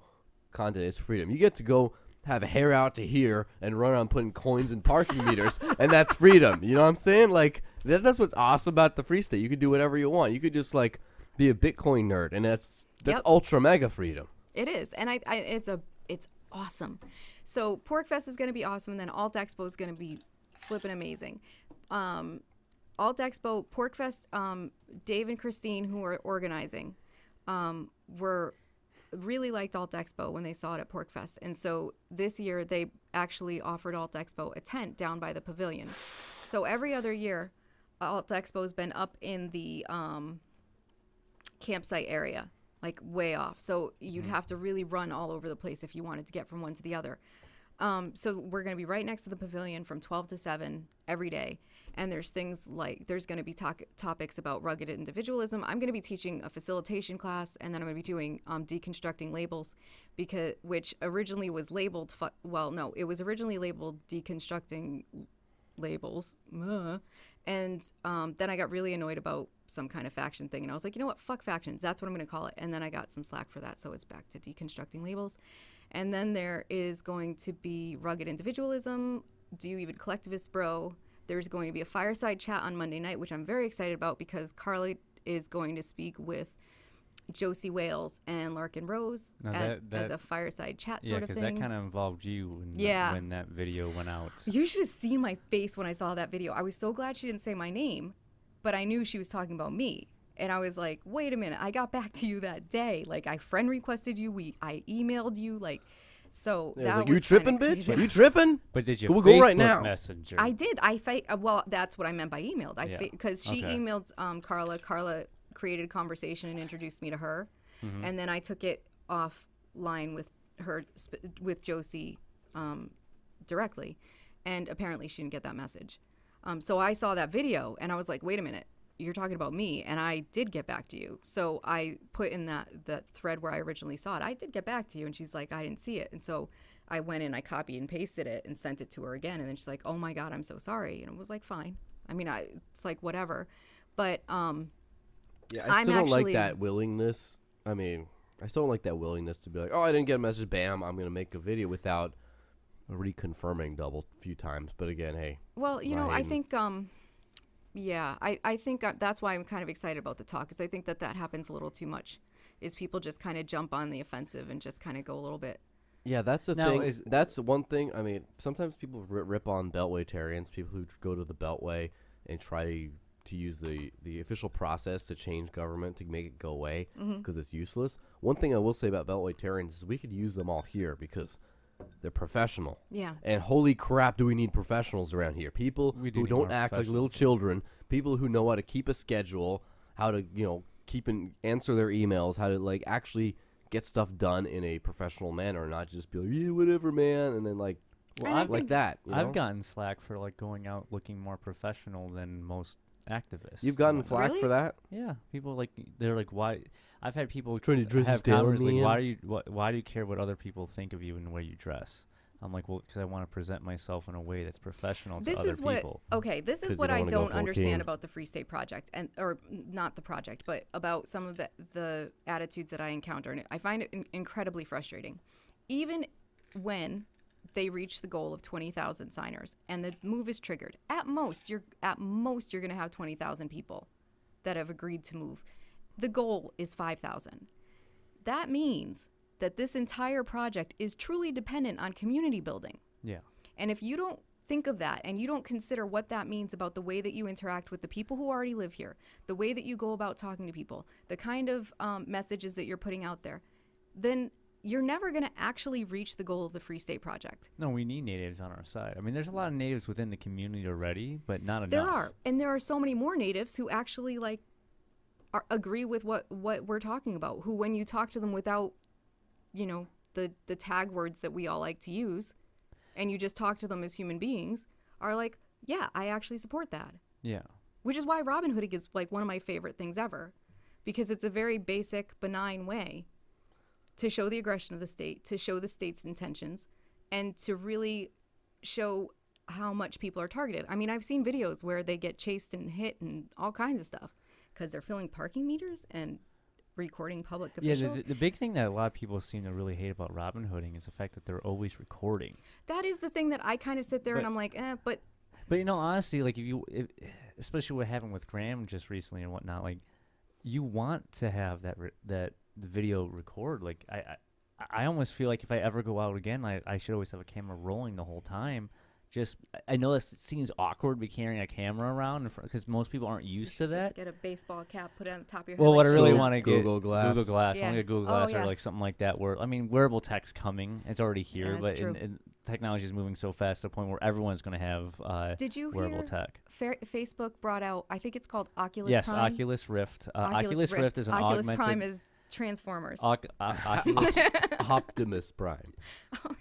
content, it's freedom. You get to go have hair out to here and run around putting coins in parking meters, and that's freedom. You know what I'm saying? Like that's what's awesome about the Free State. You could do whatever you want. You could just like be a Bitcoin nerd, and that's ultra mega freedom. It is, and it's awesome. So Porcfest is going to be awesome, and then Alt Expo is going to be flipping amazing. Alt Expo, Porcfest, Dave and Christine, who are organizing, were really liked Alt Expo when they saw it at Porcfest. And so this year they actually offered Alt Expo a tent down by the pavilion. So every other year, Alt Expo's been up in the campsite area, like way off. So you'd have to really run all over the place if you wanted to get from one to the other. So we're going to be right next to the pavilion from 12 to 7 every day. And there's things like, there's going to be topics about rugged individualism. I'm going to be teaching a facilitation class, and then I'm going to be doing deconstructing labels, which originally was labeled, it was originally labeled deconstructing labels. And then I got really annoyed about some kind of faction thing. And I was like, you know what? Fuck factions. That's what I'm going to call it. And then I got some slack for that. So it's back to deconstructing labels. And then there is going to be rugged individualism. Do you even collectivist, bro? There's going to be a fireside chat on Monday night, which I'm very excited about because Carly is going to speak with Josie Wales and Larkin Rose as a fireside chat sort of thing. Yeah, because that kind of involved you when that video went out. You should have seen my face when I saw that video. I was so glad she didn't say my name, but I knew she was talking about me. And I was like, wait a minute, I got back to you that day. Like, I friend requested you. I emailed you. Like, so that like, was you tripping, bitch? crazy. You tripping? But did you We'll Facebook go right now. Messenger? I did. Well, that's what I meant by emailed. Because she emailed Carla. Carla created a conversation and introduced me to her. And then I took it offline with her, with Josie directly. And apparently she didn't get that message. So I saw that video and I was like, wait a minute. You're talking about me, and I did get back to you. So I put in that thread where I originally saw it. I did get back to you, and she's like, I didn't see it. And so I went in, I copied and pasted it and sent it to her again. And then she's like, oh my God, I'm so sorry. And I was like, fine. I mean, it's like whatever. But I still don't like that willingness. I mean, I still don't like that willingness to be like, oh, I didn't get a message. Bam, I'm gonna make a video without reconfirming double few times. But again, hey. Well, you know, I think. Yeah, I think that's why I'm kind of excited about the talk, because I think that happens a little too much, is people just kind of jump on the offensive and just kind of go a little bit. Yeah, that's the thing. That's one thing. I mean, sometimes people rip on Beltwaytarians, people who go to the Beltway and try to use the official process to change government to make it go away because it's useless. One thing I will say about Beltwaytarians is we could use them all here because they're professional. Yeah. And holy crap, do we need professionals around here? People who don't act like little children, people who know how to keep a schedule, how to, keep and answer their emails, how to like actually get stuff done in a professional manner, not just be like, yeah, whatever, man, and then like that. I've gotten slack for like going out looking more professional than most activists. You've gotten flack for that? Yeah, people they're like, why? I've had people trying to dress have down comments like, why do you care what other people think of you and the way you dress? I'm like, well, because I want to present myself in a way that's professional to other people. This is what I don't understand about the Free State Project, or not the project, but about some of the attitudes that I encounter, and I find it incredibly frustrating. Even when they reach the goal of 20,000 signers and the move is triggered, at most you're going to have 20,000 people that have agreed to move. The goal is 5,000. That means that this entire project is truly dependent on community building. Yeah. And if you don't think of that and you don't consider what that means about the way that you interact with the people who already live here, the way that you go about talking to people, the kind of messages that you're putting out there, then you're never going to actually reach the goal of the Free State Project. No, we need natives on our side. I mean, there's a lot of natives within the community already, but not enough. There are. And there are so many more natives who actually agree with what we're talking about, who when you talk to them without, the tag words that we all like to use, and you just talk to them as human beings, are like, yeah, I actually support that. Yeah. Which is why Robin Hooding is like one of my favorite things ever, because it's a very basic, benign way to show the aggression of the state, to show the state's intentions, and to really show how much people are targeted. I mean, I've seen videos where they get chased and hit and all kinds of stuff because they're filling parking meters and recording public officials. Yeah, the big thing that a lot of people seem to really hate about Robin Hooding is the fact that they're always recording. That is the thing that I kind of sit there and I'm like, but... But, honestly, like, especially what happened with Graham just recently and whatnot, like, you want to have that the video record. Like, I almost feel like if I ever go out again, I should always have a camera rolling the whole time. I know this seems awkward, be carrying a camera around because most people aren't used to that. Just get a baseball cap, put it on the top of your head. Well, what I really want to get Google Glass. Google Glass. Yeah. I want to get Google Glass or like something like that. Wearable tech's coming. It's already here, but technology is moving so fast to the point where everyone's going to have wearable tech. Facebook brought out, I think it's called Oculus Yes, Prime. Oculus Rift. Oculus Rift is an Oculus augmented... Prime is Transformers. Oculus Optimus Prime.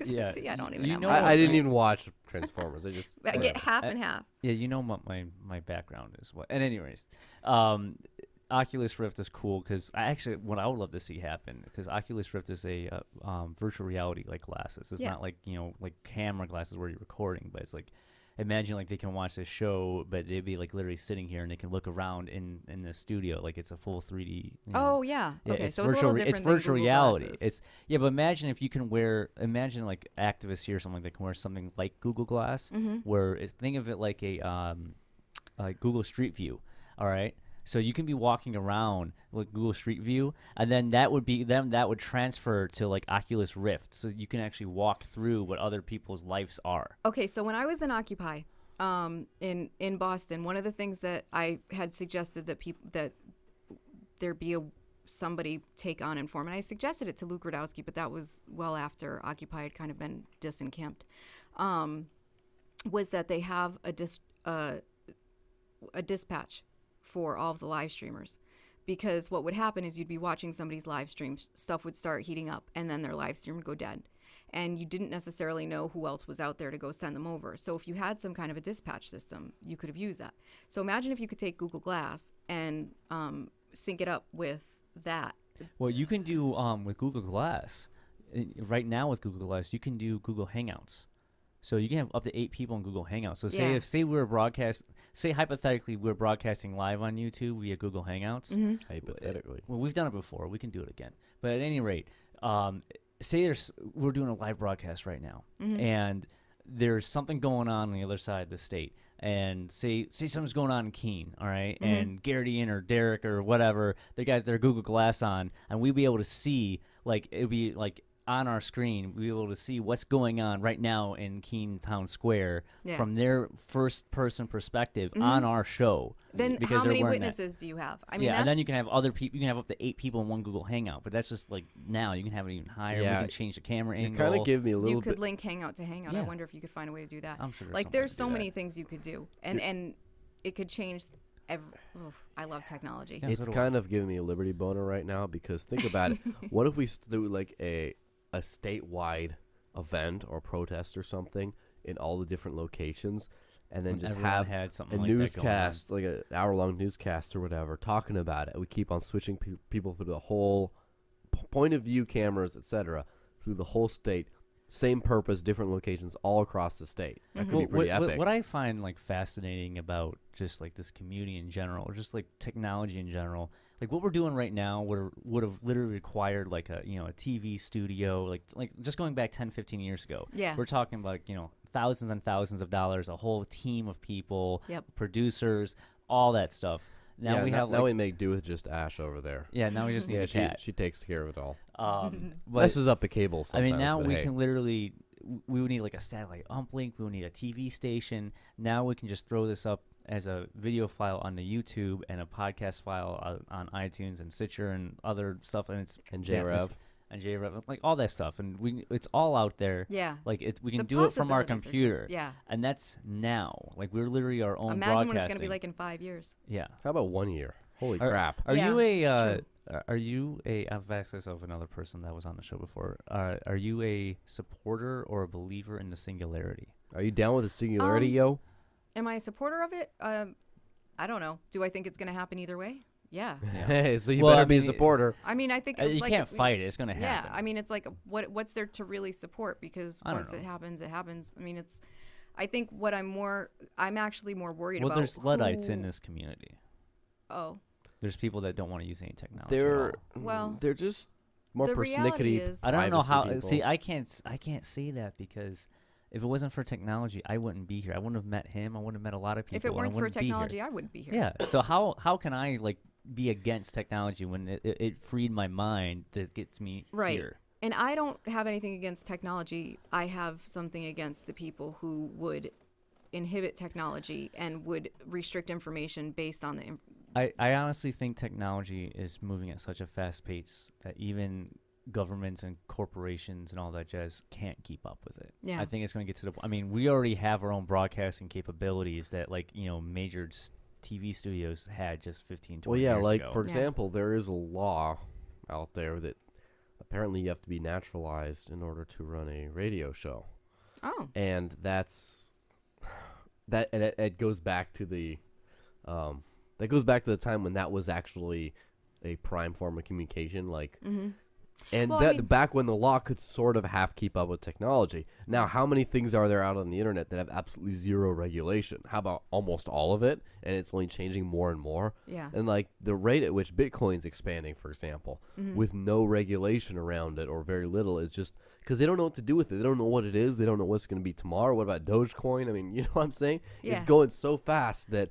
Yeah. See, I don't even know. I didn't even watch Transformers. I get half and half. Yeah, you know what my background is. And anyways, Oculus Rift is cool because what I would love to see happen, because Oculus Rift is a virtual reality like glasses. It's not like like camera glasses where you're recording, but it's like imagine like they can watch this show, but they'd be like literally sitting here and they can look around in the studio like it's a full 3D. You know. Oh yeah. Okay, it's so virtual. it's a little different It's than virtual Google reality. Glasses. It's but imagine if you can imagine like activists here or something that can wear something like Google Glass, where think of it like a Google Street View. All right. So you can be walking around with Google Street View, and then that would transfer to like Oculus Rift, so you can actually walk through what other people's lives are. Okay, so when I was in Occupy, in Boston, one of the things that I had suggested that there be somebody take on and form, and I suggested it to Luke Radowski, but that was well after Occupy had kind of been disencamped, was that they have a dispatch for all of the live streamers, because what would happen is you'd be watching somebody's live stream, stuff would start heating up, and then their live stream would go dead, and you didn't necessarily know who else was out there to go send them over. So if you had some kind of a dispatch system, you could have used that. So imagine if you could take Google Glass and sync it up with that. Well, you can do with Google Glass right now. With Google Glass, you can do Google Hangouts. So you can have up to 8 people in Google Hangouts. So say hypothetically we're broadcasting live on YouTube via Google Hangouts. Hypothetically. Well, we've done it before. We can do it again. But at any rate, say we're doing a live broadcast right now, and there's something going on the other side of the state. And say something's going on in Keene, all right? And Garrity or Derek or whatever, they got their Google Glass on, and we'd be able to see, like, it'd be like on our screen, we'd be able to see what's going on right now in Keene Town Square from their first-person perspective on our show. Then because how many they're wearing witnesses do you have? I mean, and then you can have other people. You can have up to 8 people in one Google Hangout, but that's just like now. You can have it even higher. Yeah. We can change the camera angle. Kind of give me a little you could bit. link Hangout to Hangout. I Yeah. wonder if you could find a way to do that. I'm sure there's like some way there's to so do many that. things you could do, and it could change. I love technology. Yeah. It's so do I. kind of giving me a liberty boner right now, because think about it. What if we do like a statewide event or protest or something in all the different locations, and then When just everyone have had something a like that going on. newscast, like an hour-long newscast or whatever, talking about it. We keep on switching people through the whole point of view cameras, etc., through the whole state. Same purpose, different locations all across the state. That could be pretty epic. What I find like fascinating about just like this community in general, or just like technology in general, like what we're doing right now would have literally required like a TV studio, like just going back 10, 15 years ago. Yeah. We're talking about thousands and thousands of dollars, a whole team of people, producers, all that stuff. Now we make do with just Ash over there. Yeah, now we just need a cat. She takes care of it all. But Messes up the cable I sometimes. mean, now but we hey. can literally, we would need like a satellite uplink. We would need a TV station. Now we can just throw this up as a video file on the YouTube and a podcast file on iTunes and Stitcher and other stuff. And it's JRev. And JRev, like all that stuff. And it's all out there. Yeah. Like we can The do it from our possibilities are computer. just- And that's now. Like we're literally our own Imagine broadcasting. what it's going to be like in 5 years. Yeah. How about 1 year? Holy crap. Are Yeah, you it's I've asked this of another person that was on the show before. Are you a supporter or a believer in the singularity? Are you down with the singularity, yo? Am I a supporter of it? I don't know. Do I think it's going to happen either way? Yeah. Hey, so you Well, better I be a mean, supporter. I mean, I think You like, can't fight it. It's going to Yeah, happen. I mean, it's like what's there to really support? Because I don't once know. it happens, it happens. I mean, I think what I'm actually more worried well, about. there's Luddites in who- this community. Oh, There's people that don't want to use any technology. at They're all. Well, they're just more the reality persnickety. is- I don't know privacy how. people. See, I can't say that because if it wasn't for technology, I wouldn't be here. I wouldn't have met him. I wouldn't have met a lot of people. if it and I weren't for wouldn't be here. technology, I wouldn't be here. Yeah. So how can I like be against technology when it freed my mind that gets me Right. here? And I don't have anything against technology. I have something against the people who would inhibit technology and would restrict information based on the I honestly think technology is moving at such a fast pace that even governments and corporations and all that jazz can't keep up with it. Yeah. I think it's going to get to the I mean, we already have our own broadcasting capabilities that major TV studios had just 15, 20 Well, yeah, years like, ago. for Yeah. example, there is a law out there that apparently you have to be naturalized in order to run a radio show. Oh. And it goes back to the that goes back to the time when that was actually a prime form of communication. Like, And Well, back when the law could sort of half keep up with technology. Now, how many things are there out on the internet that have absolutely zero regulation? How about almost all of it? And it's only changing more and more. Yeah. And like the rate at which Bitcoin's expanding, for example, with no regulation around it or very little, is just because they don't know what to do with it. They don't know what it is. They don't know what's going to be tomorrow. What about Dogecoin? I mean, you know what I'm saying? Yeah. It's going so fast that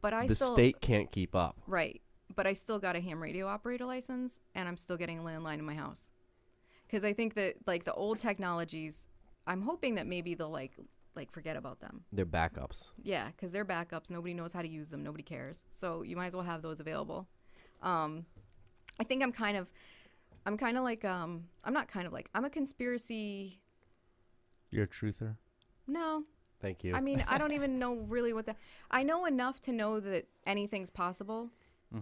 But I the still state can't keep up. Right. But I still got a ham radio operator license, and I'm still getting a landline in my house. Because I think that, like, the old technologies, I'm hoping that maybe they'll, like forget about them. They're backups. Yeah, because they're backups. Nobody knows how to use them. Nobody cares. So you might as well have those available. I think I'm a conspiracy. You're a truther. No. Thank you. I mean, I don't even know really I know enough to know that anything's possible.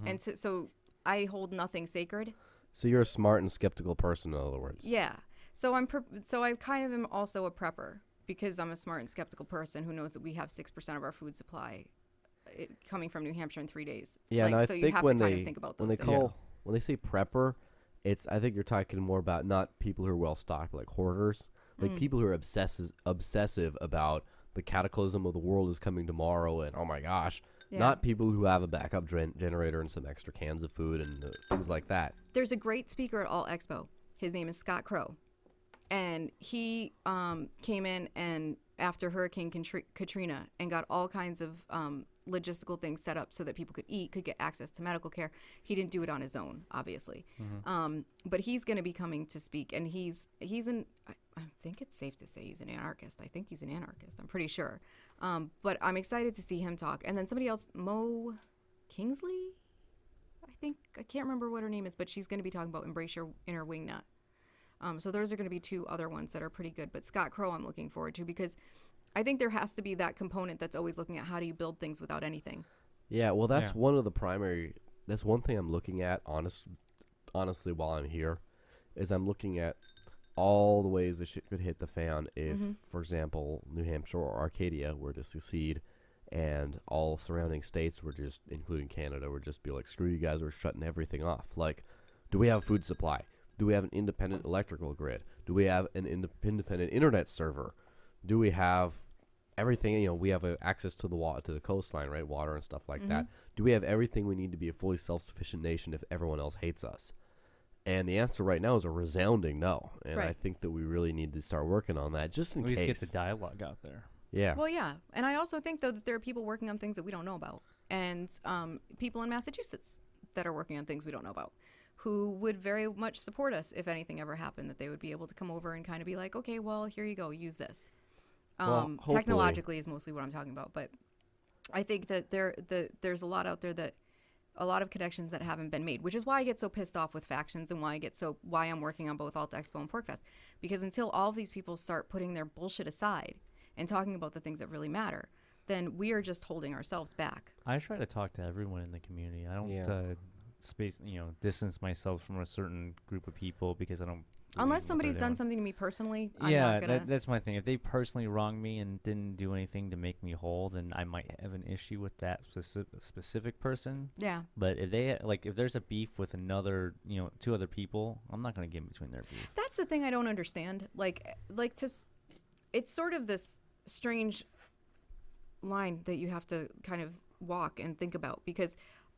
And so I hold nothing sacred. So you're a smart and skeptical person, in other words. Yeah. So I kind of am also a prepper because I'm a smart and skeptical person who knows that we have 6% of our food supply coming from New Hampshire in 3 days. Yeah, like, I so you think have when to kind they of think about when those they things. when they say prepper, I think you're talking more about not people who are well stocked, but like hoarders, like people who are obsessive about the cataclysm of the world is coming tomorrow, and oh my gosh. Yeah. Not people who have a backup generator and some extra cans of food and things like that. There's a great speaker at All Expo. His name is Scott Crow. And he came in and after Hurricane Katrina and got all kinds of logistical things set up so that people could eat, could get access to medical care. He didn't do it on his own, obviously. But he's going to be coming to speak. And he's I think it's safe to say he's an anarchist. I think he's an anarchist. I'm pretty sure. But I'm excited to see him talk. And then somebody else, Mo Kingsley, I can't remember what her name is, but she's going to be talking about embrace your inner wingnut. So those are going to be two other ones that are pretty good. But Scott Crow I'm looking forward to because I think there has to be that component that's always looking at how do you build things without anything. Yeah, well, that's one of the primary. That's one thing I'm looking at. Honestly, while I'm here, is I'm looking at all the ways this shit could hit the fan if, for example, New Hampshire or Arcadia were to secede, and all surrounding states were just, including Canada, would just be like, screw you guys, we're shutting everything off. Like, do we have food supply? Do we have an independent electrical grid? Do we have an independent internet server? Do we have everything? You know, we have access to the coastline, right? Water and stuff like that. Do we have everything we need to be a fully self-sufficient nation if everyone else hates us? And the answer right now is a resounding no. And I think that we really need to start working on that just in case. At least get the dialogue out there. Yeah. Well, yeah. And I also think, though, that there are people working on things that we don't know about. And people in Massachusetts that are working on things we don't know about who would very much support us if anything ever happened, that they would be able to come over and kind of be like, okay, well, here you go, use this. Technologically is mostly what I'm talking about. But I think that there's a lot out there that a lot of connections that haven't been made, which is why I get so pissed off with factions and why I'm working on both Alt Expo and Porcfest. Because until all of these people start putting their bullshit aside and talking about the things that really matter, then we are just holding ourselves back. I try to talk to everyone in the community. I don't distance myself from a certain group of people because I don't. Unless somebody's done something to me personally, I'm yeah, not gonna... that's my thing. If they personally wronged me and didn't do anything to make me whole, then I might have an issue with that specific person. Yeah. But if they if there's a beef with another, two other people, I'm not gonna get in between their beef. That's the thing I don't understand. It's sort of this strange line that you have to kind of walk and think about, because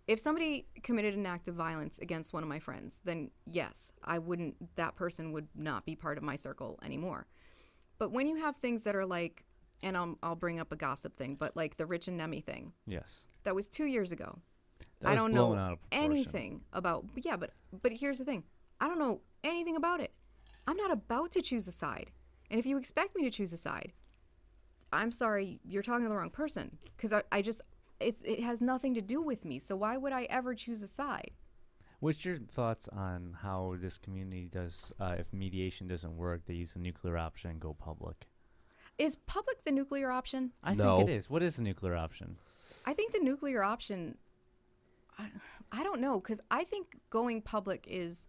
if somebody committed an act of violence against one of my friends, then yes, that person would not be part of my circle anymore. But when you have things that are like, and I'll bring up a gossip thing, but like the Rich and Nemi thing. Yes. That was 2 years ago. I don't know anything about, but here's the thing. I don't know anything about it. I'm not about to choose a side. And if you expect me to choose a side, I'm sorry, you're talking to the wrong person. Because it has nothing to do with me. So why would I ever choose a side? What's your thoughts on how this community does, if mediation doesn't work, they use the nuclear option and go public? Is public the nuclear option? I think it is. What is the nuclear option? I think the nuclear option, I don't know, because I think going public is...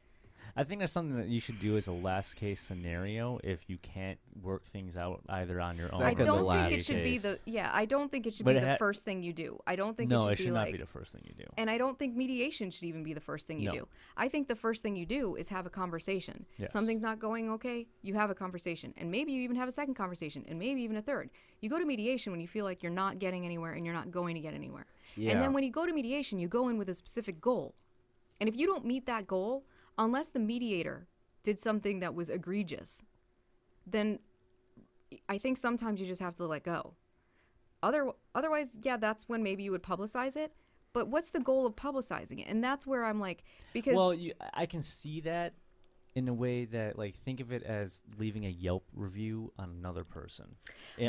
I think that's something that you should do as a last case scenario if you can't work things out either on your own. I Second to don't last think it should be case. I don't think it should But be it the ha- first thing you do. I don't think No, it it should should be not like be the first thing you do. and I don't think mediation should even be the first thing you No. do. I think the first thing you do is have a conversation. Yes. Something's not going okay, you have a conversation. And maybe you even have a second conversation, and maybe even a third. You go to mediation when you feel like you're not getting anywhere and you're not going to get anywhere. Yeah. And then when you go to mediation, you go in with a specific goal. And if you don't meet that goal, unless the mediator did something that was egregious, then I think sometimes you just have to let go. Otherwise, yeah, that's when maybe you would publicize it. But what's the goal of publicizing it? And that's where I'm like, because Well, I can see that in a way that, like, think of it as leaving a Yelp review on another person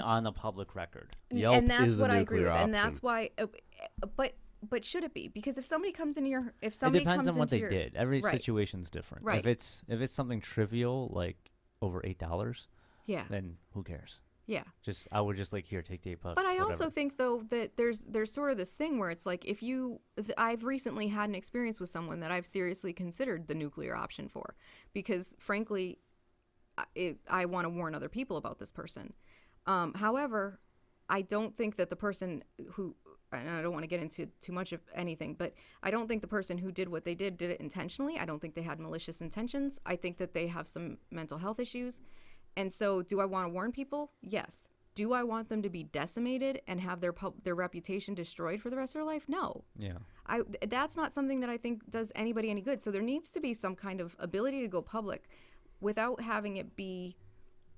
on the public record. Yelp and that's is a what I agree with, nuclear and that's option. why. But should it be? Because if somebody comes into your, if It somebody depends comes on what into they your, did. Every Right. situation's different. Right. If it's something trivial like over $8, yeah, then who cares? yeah. I would just like, here, take the $8. But I also whatever. think though that there's sort of this thing where it's like if you, I've recently had an experience with someone that I've seriously considered the nuclear option for, because frankly, I want to warn other people about this person. However, I don't think that the person who, and I don't want to get into too much of anything, but I don't think the person who did what they did it intentionally. I don't think they had malicious intentions. I think that they have some mental health issues. And so do I want to warn people? Yes. Do I want them to be decimated and have their reputation destroyed for the rest of their life? No. Yeah. That's not something that I think does anybody any good. So there needs to be some kind of ability to go public without having it be,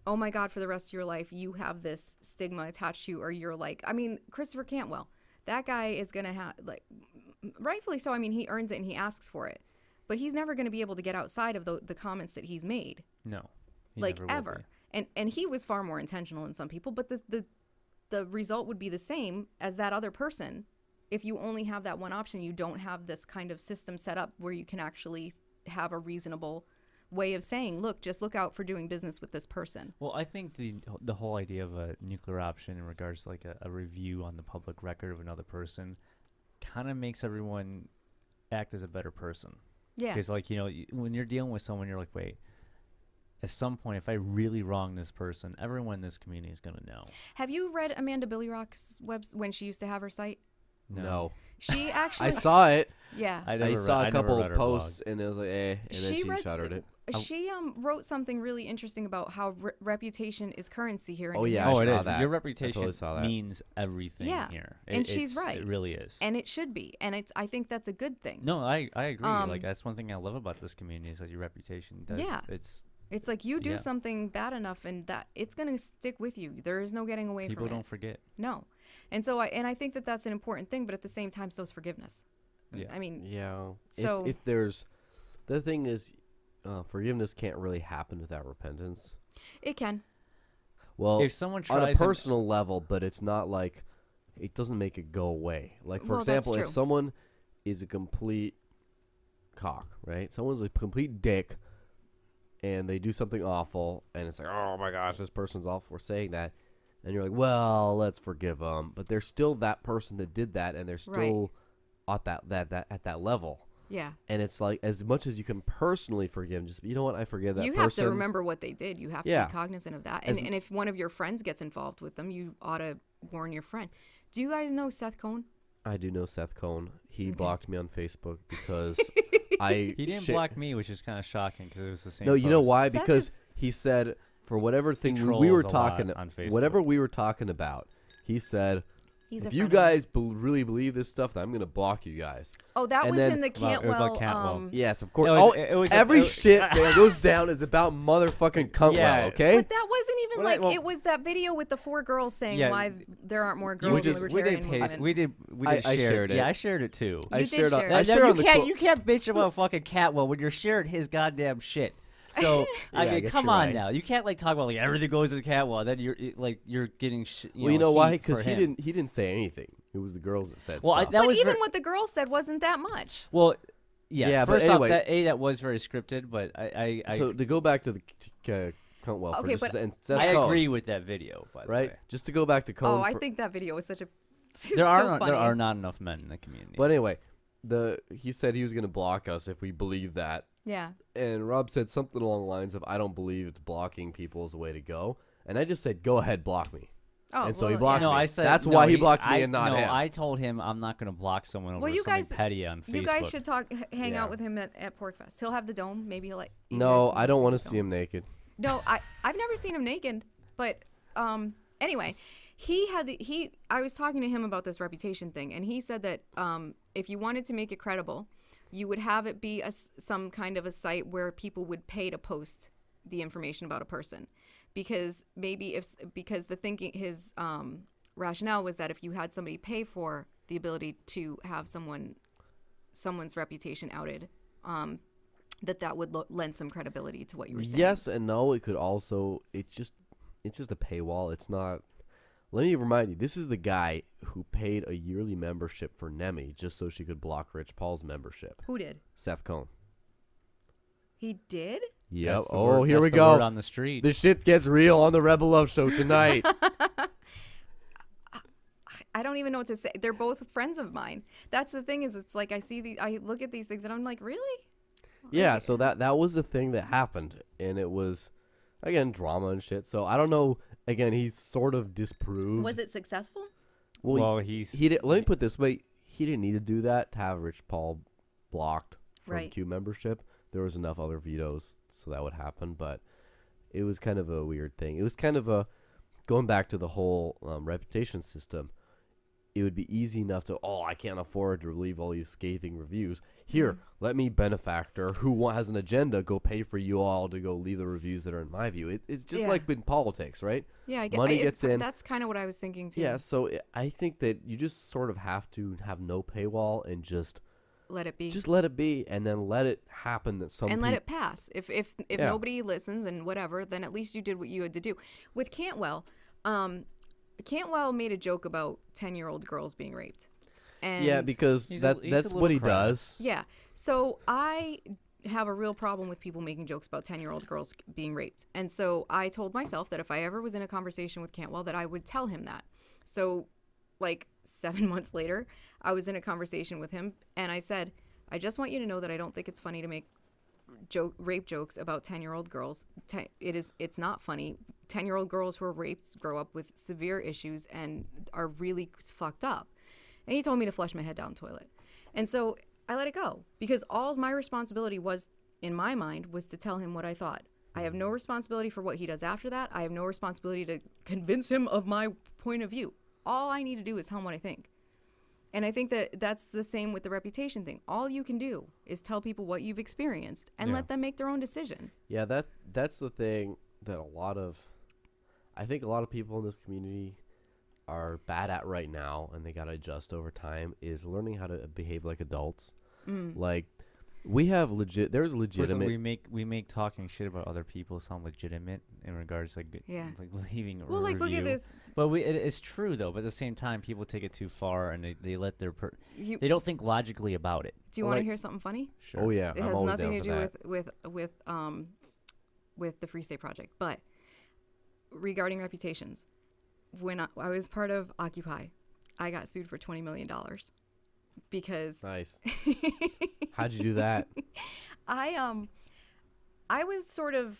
oh my God, for the rest of your life, you have this stigma attached to you, or you're like, I mean, Christopher Cantwell, that guy is going to have, like, rightfully so. I mean, he earns it and he asks for it, but he's never going to be able to get outside of the comments that he's made. No. He Like never will ever. And he was far more intentional than some people, but the result would be the same as that other person. If you only have that one option, you don't have this kind of system set up where you can actually have a reasonable way of saying, look, just look out for doing business with this person. Well, I think the whole idea of a nuclear option in regards to like a review on the public record of another person kind of makes everyone act as a better person. Yeah. Because, like, you know, when you're dealing with someone, you're like, wait, at some point, if I really wrong this person, everyone in this community is going to know. Have you read Amanda Billy Rock's webs when she used to have her site? No. She actually, I saw it. yeah. I saw a couple of posts, and it was like, and then she shuttered it. She wrote something really interesting about how reputation is currency here in Oh, New yeah, York. Oh, I it saw is. that. Your I reputation totally saw that. means everything Yeah. here. And she's right. It really is. And it should be. And I think that's a good thing. No, I agree. Like, that's one thing I love about this community is that your reputation does. Yeah. It's like you do Yeah. something bad enough and that it's going to stick with you. There is no getting away People from it. don't forget. No. And so I think that that's an important thing, but at the same time, so is forgiveness. Yeah. I mean, Yeah. So- if there's, the thing is, forgiveness can't really happen without repentance. it can. Well, If someone on a tries and- personal level, but it's not like, it doesn't make it go away. Like, for Well, that's example, if true. someone is a complete cock, right? Someone's a complete dick, and they do something awful, and it's like, oh my gosh, this person's awful for saying that. And you're like, well, let's forgive them. But they're still that person that did that, and they're still at that level. Yeah. And it's like, as much as you can personally forgive them, just, you know what, I forgive that You person. have to remember what they did. You have to Yeah. be cognizant of that. And if one of your friends gets involved with them, you ought to warn your friend. Do you guys know Seth Cohn? I do know Seth Cohn. He blocked me on Facebook because He didn't block me, which is kind of shocking because it was the same. No, you know post. why? Seth Because is- he said for whatever thing we trolls were a lot talking, on Facebook. whatever we were talking about, he said, He's if a you friend of mine. guys really believe this stuff, then I'm gonna block you guys. Oh, that and was then- in the About- it was Cantwell. about Cantwell. Yes, of course. It was every it was- shit that goes down is about motherfucking Cantwell. Yeah. Okay. But that wasn't even Well, like, well- it was that video with the 4 girls saying Yeah. why there aren't more You girls in just- the we libertarian did paste. movement. We did I share shared it. Yeah, I shared it too. I You did shared on, share I it. shared on the quote. You can't bitch about fucking Catwell when you're sharing his goddamn shit. So I Yeah, I mean, guess come you're on right. now. You can't like talk about like everything goes to the Catwell. Then you're getting Well, you know why? heat for Because he him. didn't say anything. It was the girls that said Well, stuff. that But was even ver- what the girls said wasn't that much. Well, yes. Yeah, but First anyway- off, that was very scripted, but I So to go back to the Cantwell for Okay, just but and Seth I Cohn, agree with that video. By the right? way. Just to go back to Cohn. Oh, I for- think that video was such a. There are so funny. not enough men in the community. But anyway, he said he was going to block us if we believe that, Yeah. And Rob said something along the lines of, I don't believe blocking people is the way to go. And I just said, go ahead, block me. Oh, And so he blocked No, me. I said That's no, why he blocked me I, and not no, him. I told him I'm not going to block someone over Well, you something guys- petty on Facebook. You guys should hang Yeah. out with him at Porcfest. He'll have the dome. Maybe he'll like. you No, guys I don't want to the see dome. him naked. No, I've never seen him naked, but anyway, I was talking to him about this reputation thing, and he said that if you wanted to make it credible, you would have it be some kind of a site where people would pay to post the information about a person, because the thinking his rationale was that if you had somebody pay for the ability to have someone's reputation outed, that would lend some credibility to what you were saying. Yes and no. It could also. It's just a paywall. It's not. Let me remind you. This is the guy who paid a yearly membership for Nemi just so she could block Rich Paul's membership. Who did? Seth Cohn. He did? Yep. That's the Oh, word- here that's we the go. word on the street. The shit gets real on the Rebel Love Show tonight. I don't even know what to say. They're both friends of mine. That's the thing is, it's like I look at these things and I'm like, really? Yeah, so that was the thing that happened, and it was, again, drama and shit. So I don't know. Again, he's sort of disproved. Was it successful? Well, he's he did. Let me put it this way: he didn't need to do that to have Rich Paul blocked from Right. Q membership. There was enough other vetoes, so that would happen. But it was kind of a weird thing. It was kind of a going back to the whole reputation system. It would be easy enough to, I can't afford to leave all these scathing reviews. Here, let me, benefactor who has an agenda, go pay for you all to go leave the reviews that are in my view. It's just Yeah. like in politics, right? Yeah, Money gets in. That's kind of what I was thinking too. Yeah, so I think that you just sort of have to have no paywall and just Let it be. let it be, and then let it happen that some and let it pass. If Yeah. nobody listens and whatever, then at least you did what you had to do. With Cantwell, Cantwell made a joke about 10-year-old girls being raped. And yeah, because he's that's a what he little does. yeah. So I have a real problem with people making jokes about 10-year-old girls being raped. And so I told myself that if I ever was in a conversation with Cantwell, that I would tell him that. So like 7 months later, I was in a conversation with him and I said, I just want you to know that I don't think it's funny to make rape jokes about 10-year-old girls. It's not funny. 10-year-old girls who are raped grow up with severe issues and are really fucked up. And he told me to flush my head down the toilet. And so I let it go because all my responsibility was, in my mind, was to tell him what I thought. I have no responsibility for what he does after that. I have no responsibility to convince him of my point of view. All I need to do is tell him what I think. And I think that that's the same with the reputation thing. All you can do is tell people what you've experienced and Yeah. let them make their own decision. Yeah, that's the thing that I think a lot of people in this community are bad at right now, and they gotta adjust over time, is learning how to behave like adults. Like, we have there's legitimate. We make talking shit about other people sound legitimate in regards to Yeah. like leaving a Well, like, review. look at this. But it's true though. But at the same time, people take it too far and they let their they Do don't think logically about it. you want to like- hear something funny? Oh yeah, It I'm has always nothing down to for do that. with the Free State Project. But regarding reputations, when I was part of Occupy, I got sued for $20 million because Nice. How'd you do that? I was sort of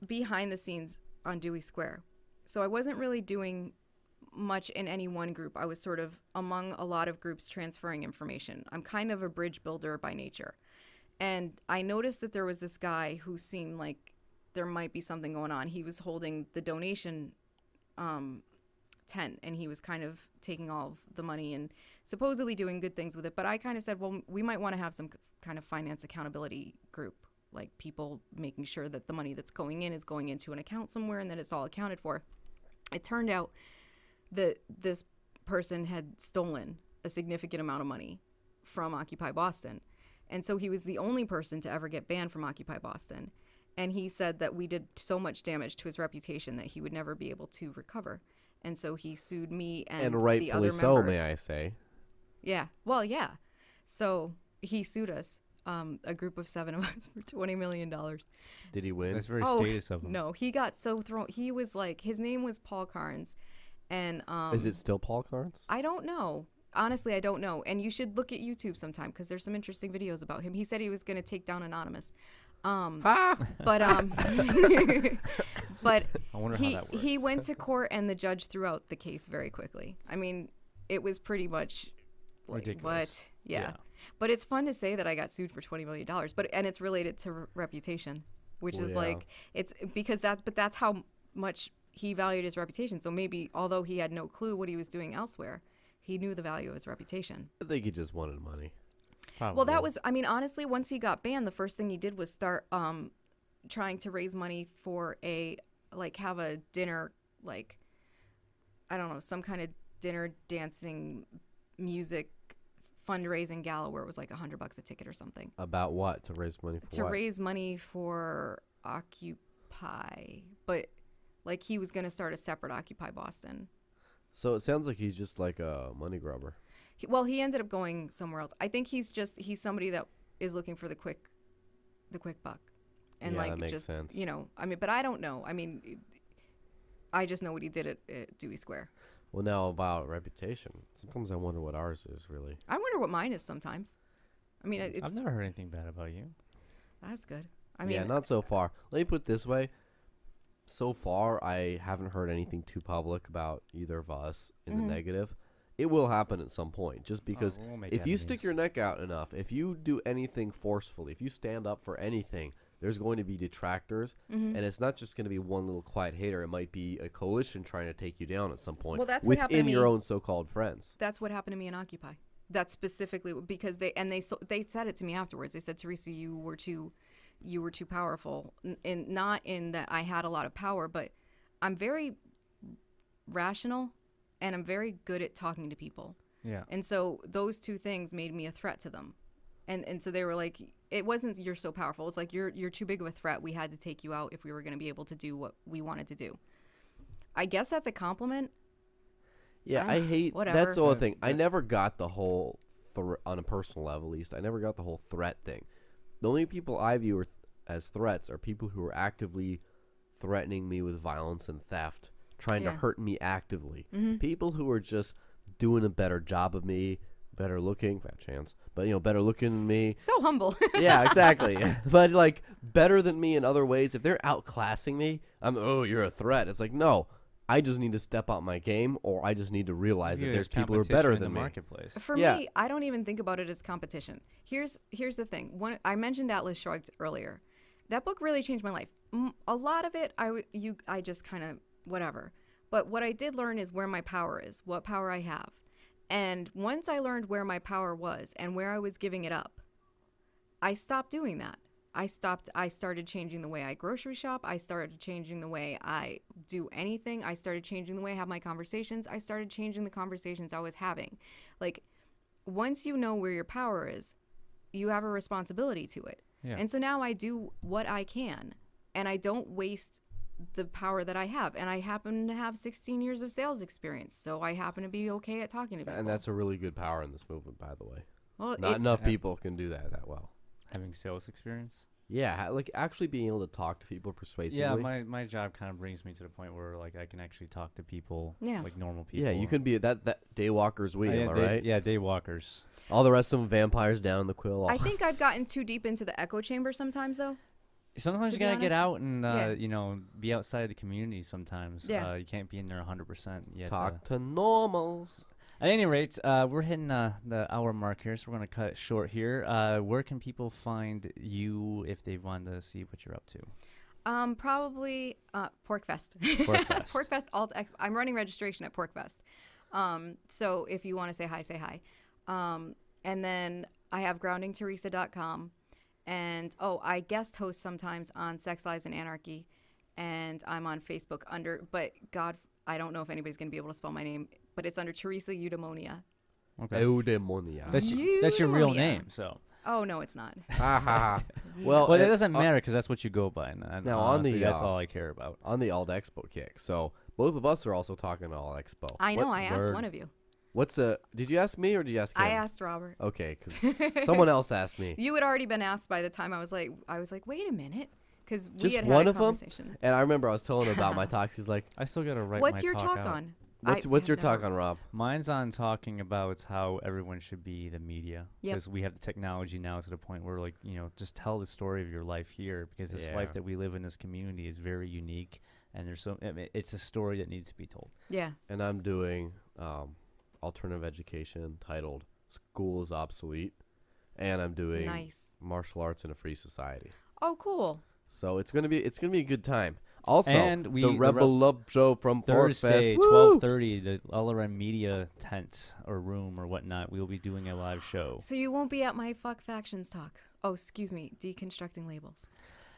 behind the scenes on Dewey Square. So I wasn't really doing much in any one group. I was sort of among a lot of groups transferring information. I'm kind of a bridge builder by nature. And I noticed that there was this guy who seemed like there might be something going on. He was holding the donation tent, and he was kind of taking all of the money and supposedly doing good things with it. But I kind of said, well, we might want to have some kind of finance accountability group, like people making sure that the money that's going in is going into an account somewhere and that it's all accounted for. It turned out that this person had stolen a significant amount of money from Occupy Boston. And so he was the only person to ever get banned from Occupy Boston. And he said that we did so much damage to his reputation that he would never be able to recover. And so he sued me and the rightfully other so, members. may I say. Yeah. Well, yeah. So he sued us, a group of 7 of us, for $20 million. Did he win? That's very Oh, status of him. No, he got so thrown. He was like, his name was Paul Carnes. And Is it still Paul Carnes? I don't know. honestly, I don't know. And you should look at YouTube sometime because there's some interesting videos about him. He said he was going to take down Anonymous. But I wonder how that works. he went to court and the judge threw out the case very quickly. I mean, it was pretty much like, ridiculous. what? Yeah. But it's fun to say that I got sued for $20 million, and it's related to reputation, which is like, it's because that's how much he valued his reputation. So maybe, although he had no clue what he was doing elsewhere, he knew the value of his reputation. I think he just wanted money. Probably. Well, that was, I mean, honestly, once he got banned, the first thing he did was start trying to raise money for have a dinner, like, I don't know, some kind of dinner, dancing, music, fundraising gala where it was like $100 a ticket or something. About what? To raise money for To what? raise money for Occupy. But, like, he was going to start a separate Occupy Boston. So it sounds like he's just like a money grubber. He ended up going somewhere else. I think he's somebody that is looking for the quick buck. And Yeah, like, that makes just, sense. you know, I mean, but I don't know. I mean, I just know what he did at Dewey Square. Well, now about reputation. Sometimes I wonder what ours is, really. I wonder what mine is sometimes. I mean, I've never heard anything bad about you. That's good. I mean, yeah, not so far. Let me put it this way. So far, I haven't heard anything too public about either of us in the negative. It will happen at some point, just because we'll make if you enemies. stick your neck out enough, if you do anything forcefully, if you stand up for anything, there's going to be detractors, and it's not just going to be one little quiet hater. It might be a coalition trying to take you down at some point. Well, that's what happened to within your me. own so-called friends. That's what happened to me in Occupy. That's specifically because they said it to me afterwards. They said, Theresa, you were too powerful, and not in that I had a lot of power, but I'm very rational, and I'm very good at talking to people. Yeah. And so those two things made me a threat to them. And so they were like, it wasn't you're so powerful. It's like you're too big of a threat. We had to take you out if we were going to be able to do what we wanted to do. I guess that's a compliment. Yeah, I hate whatever. that's the whole thing. I never got the whole on a personal level, at least. I never got the whole threat thing. The only people I view as threats are people who are actively threatening me with violence and theft, trying to hurt me actively. People who are just doing a better job of me, better looking, fat chance, but better looking than me. So humble. Yeah, exactly. But like better than me in other ways. If they're outclassing me, you're a threat. It's like, no, I just need to step up my game, or I just need to realize that there's people who are better than me. Marketplace. For me, I don't even think about it as competition. Here's the thing. I mentioned Atlas Shrugged earlier. That book really changed my life. A lot of it, I just kind of whatever. But what I did learn is where my power is, what power I have. And once I learned where my power was and where I was giving it up, I stopped doing that. I started changing the way I grocery shop. I started changing the way I do anything. I started changing the way I have my conversations. I started changing the conversations I was having. Like, once you know where your power is, you have a responsibility to it. Yeah. And so now I do what I can, and I don't waste the power that I have. And I happen to have 16 years of sales experience, so I happen to be okay at talking to people. And that's a really good power in this movement, by the way. Well, Not enough people can do that well. Having sales experience. Yeah, like actually being able to talk to people persuasively. Yeah, my job kind of brings me to the point where like I can actually talk to people, like normal people. Yeah, you can be that daywalker's wheel, right? Yeah, daywalkers. All the rest of them vampires down the quill. I think I've gotten too deep into the echo chamber sometimes, though. Sometimes To you be gotta get honest, out and be outside the community. Sometimes you can't be in there 100%. Talk to normals. At any rate, we're hitting the hour mark here, so we're gonna cut it short here. Where can people find you if they want to see what you're up to? Probably Porcfest. Porcfest. Porcfest Alt Expo. I'm running registration at Porcfest. So if you want to say hi, say hi. And then I have groundingtheresa.com. And, I guest host sometimes on Sex, Lies, and Anarchy. And I'm on Facebook but God, I don't know if anybody's going to be able to spell my name, but it's under Theresa Eudaimonia. Okay. Eudaimonia. That's your real Eudaimonia. name, so. Oh, no, it's not. Well, it doesn't matter because that's what you go by. And now honestly, that's all I care about. On the Alt Expo kick. So both of us are also talking to Alt Expo. I know. I asked one of you. Did you ask me or did you ask him? I asked Robert. Okay, because someone else asked me. You had already been asked by the time I was like, wait a minute. Because we Just had one had a of them? conversation. And I remember I was telling him about my talks. He's like, I still gotta write What's my your talk talk out. on? What's your talk on, Rob? Mine's on talking about how everyone should be the media. Yep. Because we have the technology now to the point where, like, you know, just tell the story of your life here, because this life that we live in this community is very unique, and there's it's a story that needs to be told. Yeah. And I'm doing alternative education titled "School is Obsolete," and I'm doing martial arts in a free society. Oh, cool. So it's gonna be a good time. Also, and the Rebel Love Show from Thursday, Porcfest, 12:30, the LRM Media tent or room or whatnot. We will be doing a live show. So you won't be at my Fuck Factions talk. Oh, excuse me, deconstructing labels.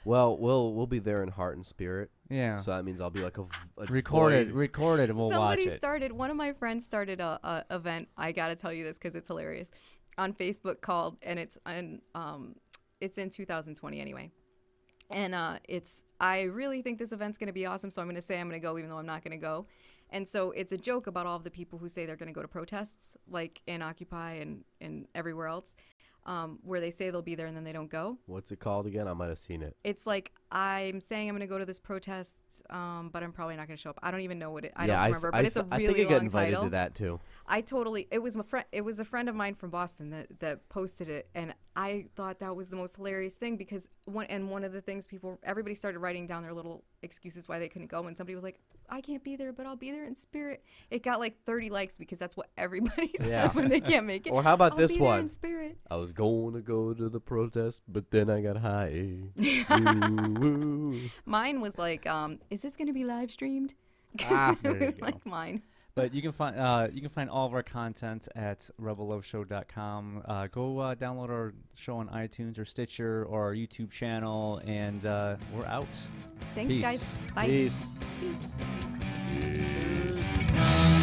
Well, we'll be there in heart and spirit. Yeah. So that means I'll be like a recorded, and we'll watch it. One of my friends started a event. I gotta tell you this because it's hilarious, on Facebook called, and it's in 2020 anyway. And I really think this event's going to be awesome, so I'm going to say I'm going to go even though I'm not going to go. And so it's a joke about all of the people who say they're going to go to protests, like in Occupy and everywhere else, where they say they'll be there and then they don't go. What's it called again? I might have seen it. It's like, I'm saying I'm going to go to this protest, but I'm probably not going to show up. I don't even know what it. I don't remember, but it's a really long title. I think I got invited to that too. It was a friend of mine from Boston that posted it, and I thought that was the most hilarious thing because one of the things everybody started writing down their little excuses why they couldn't go, and somebody was like, I can't be there, but I'll be there in spirit. It got like 30 likes because that's what everybody says when they can't make it. Or how about this I'll be one? there in spirit. I was going to go to the protest, but then I got high. Ooh, ooh. Mine was like, is this going to be live streamed? There It was you go. like mine. But you can find all of our content at rebelloveshow.com. Go download our show on iTunes or Stitcher or our YouTube channel, and we're out. Thanks, Peace. guys. Bye. Peace. Peace. Peace.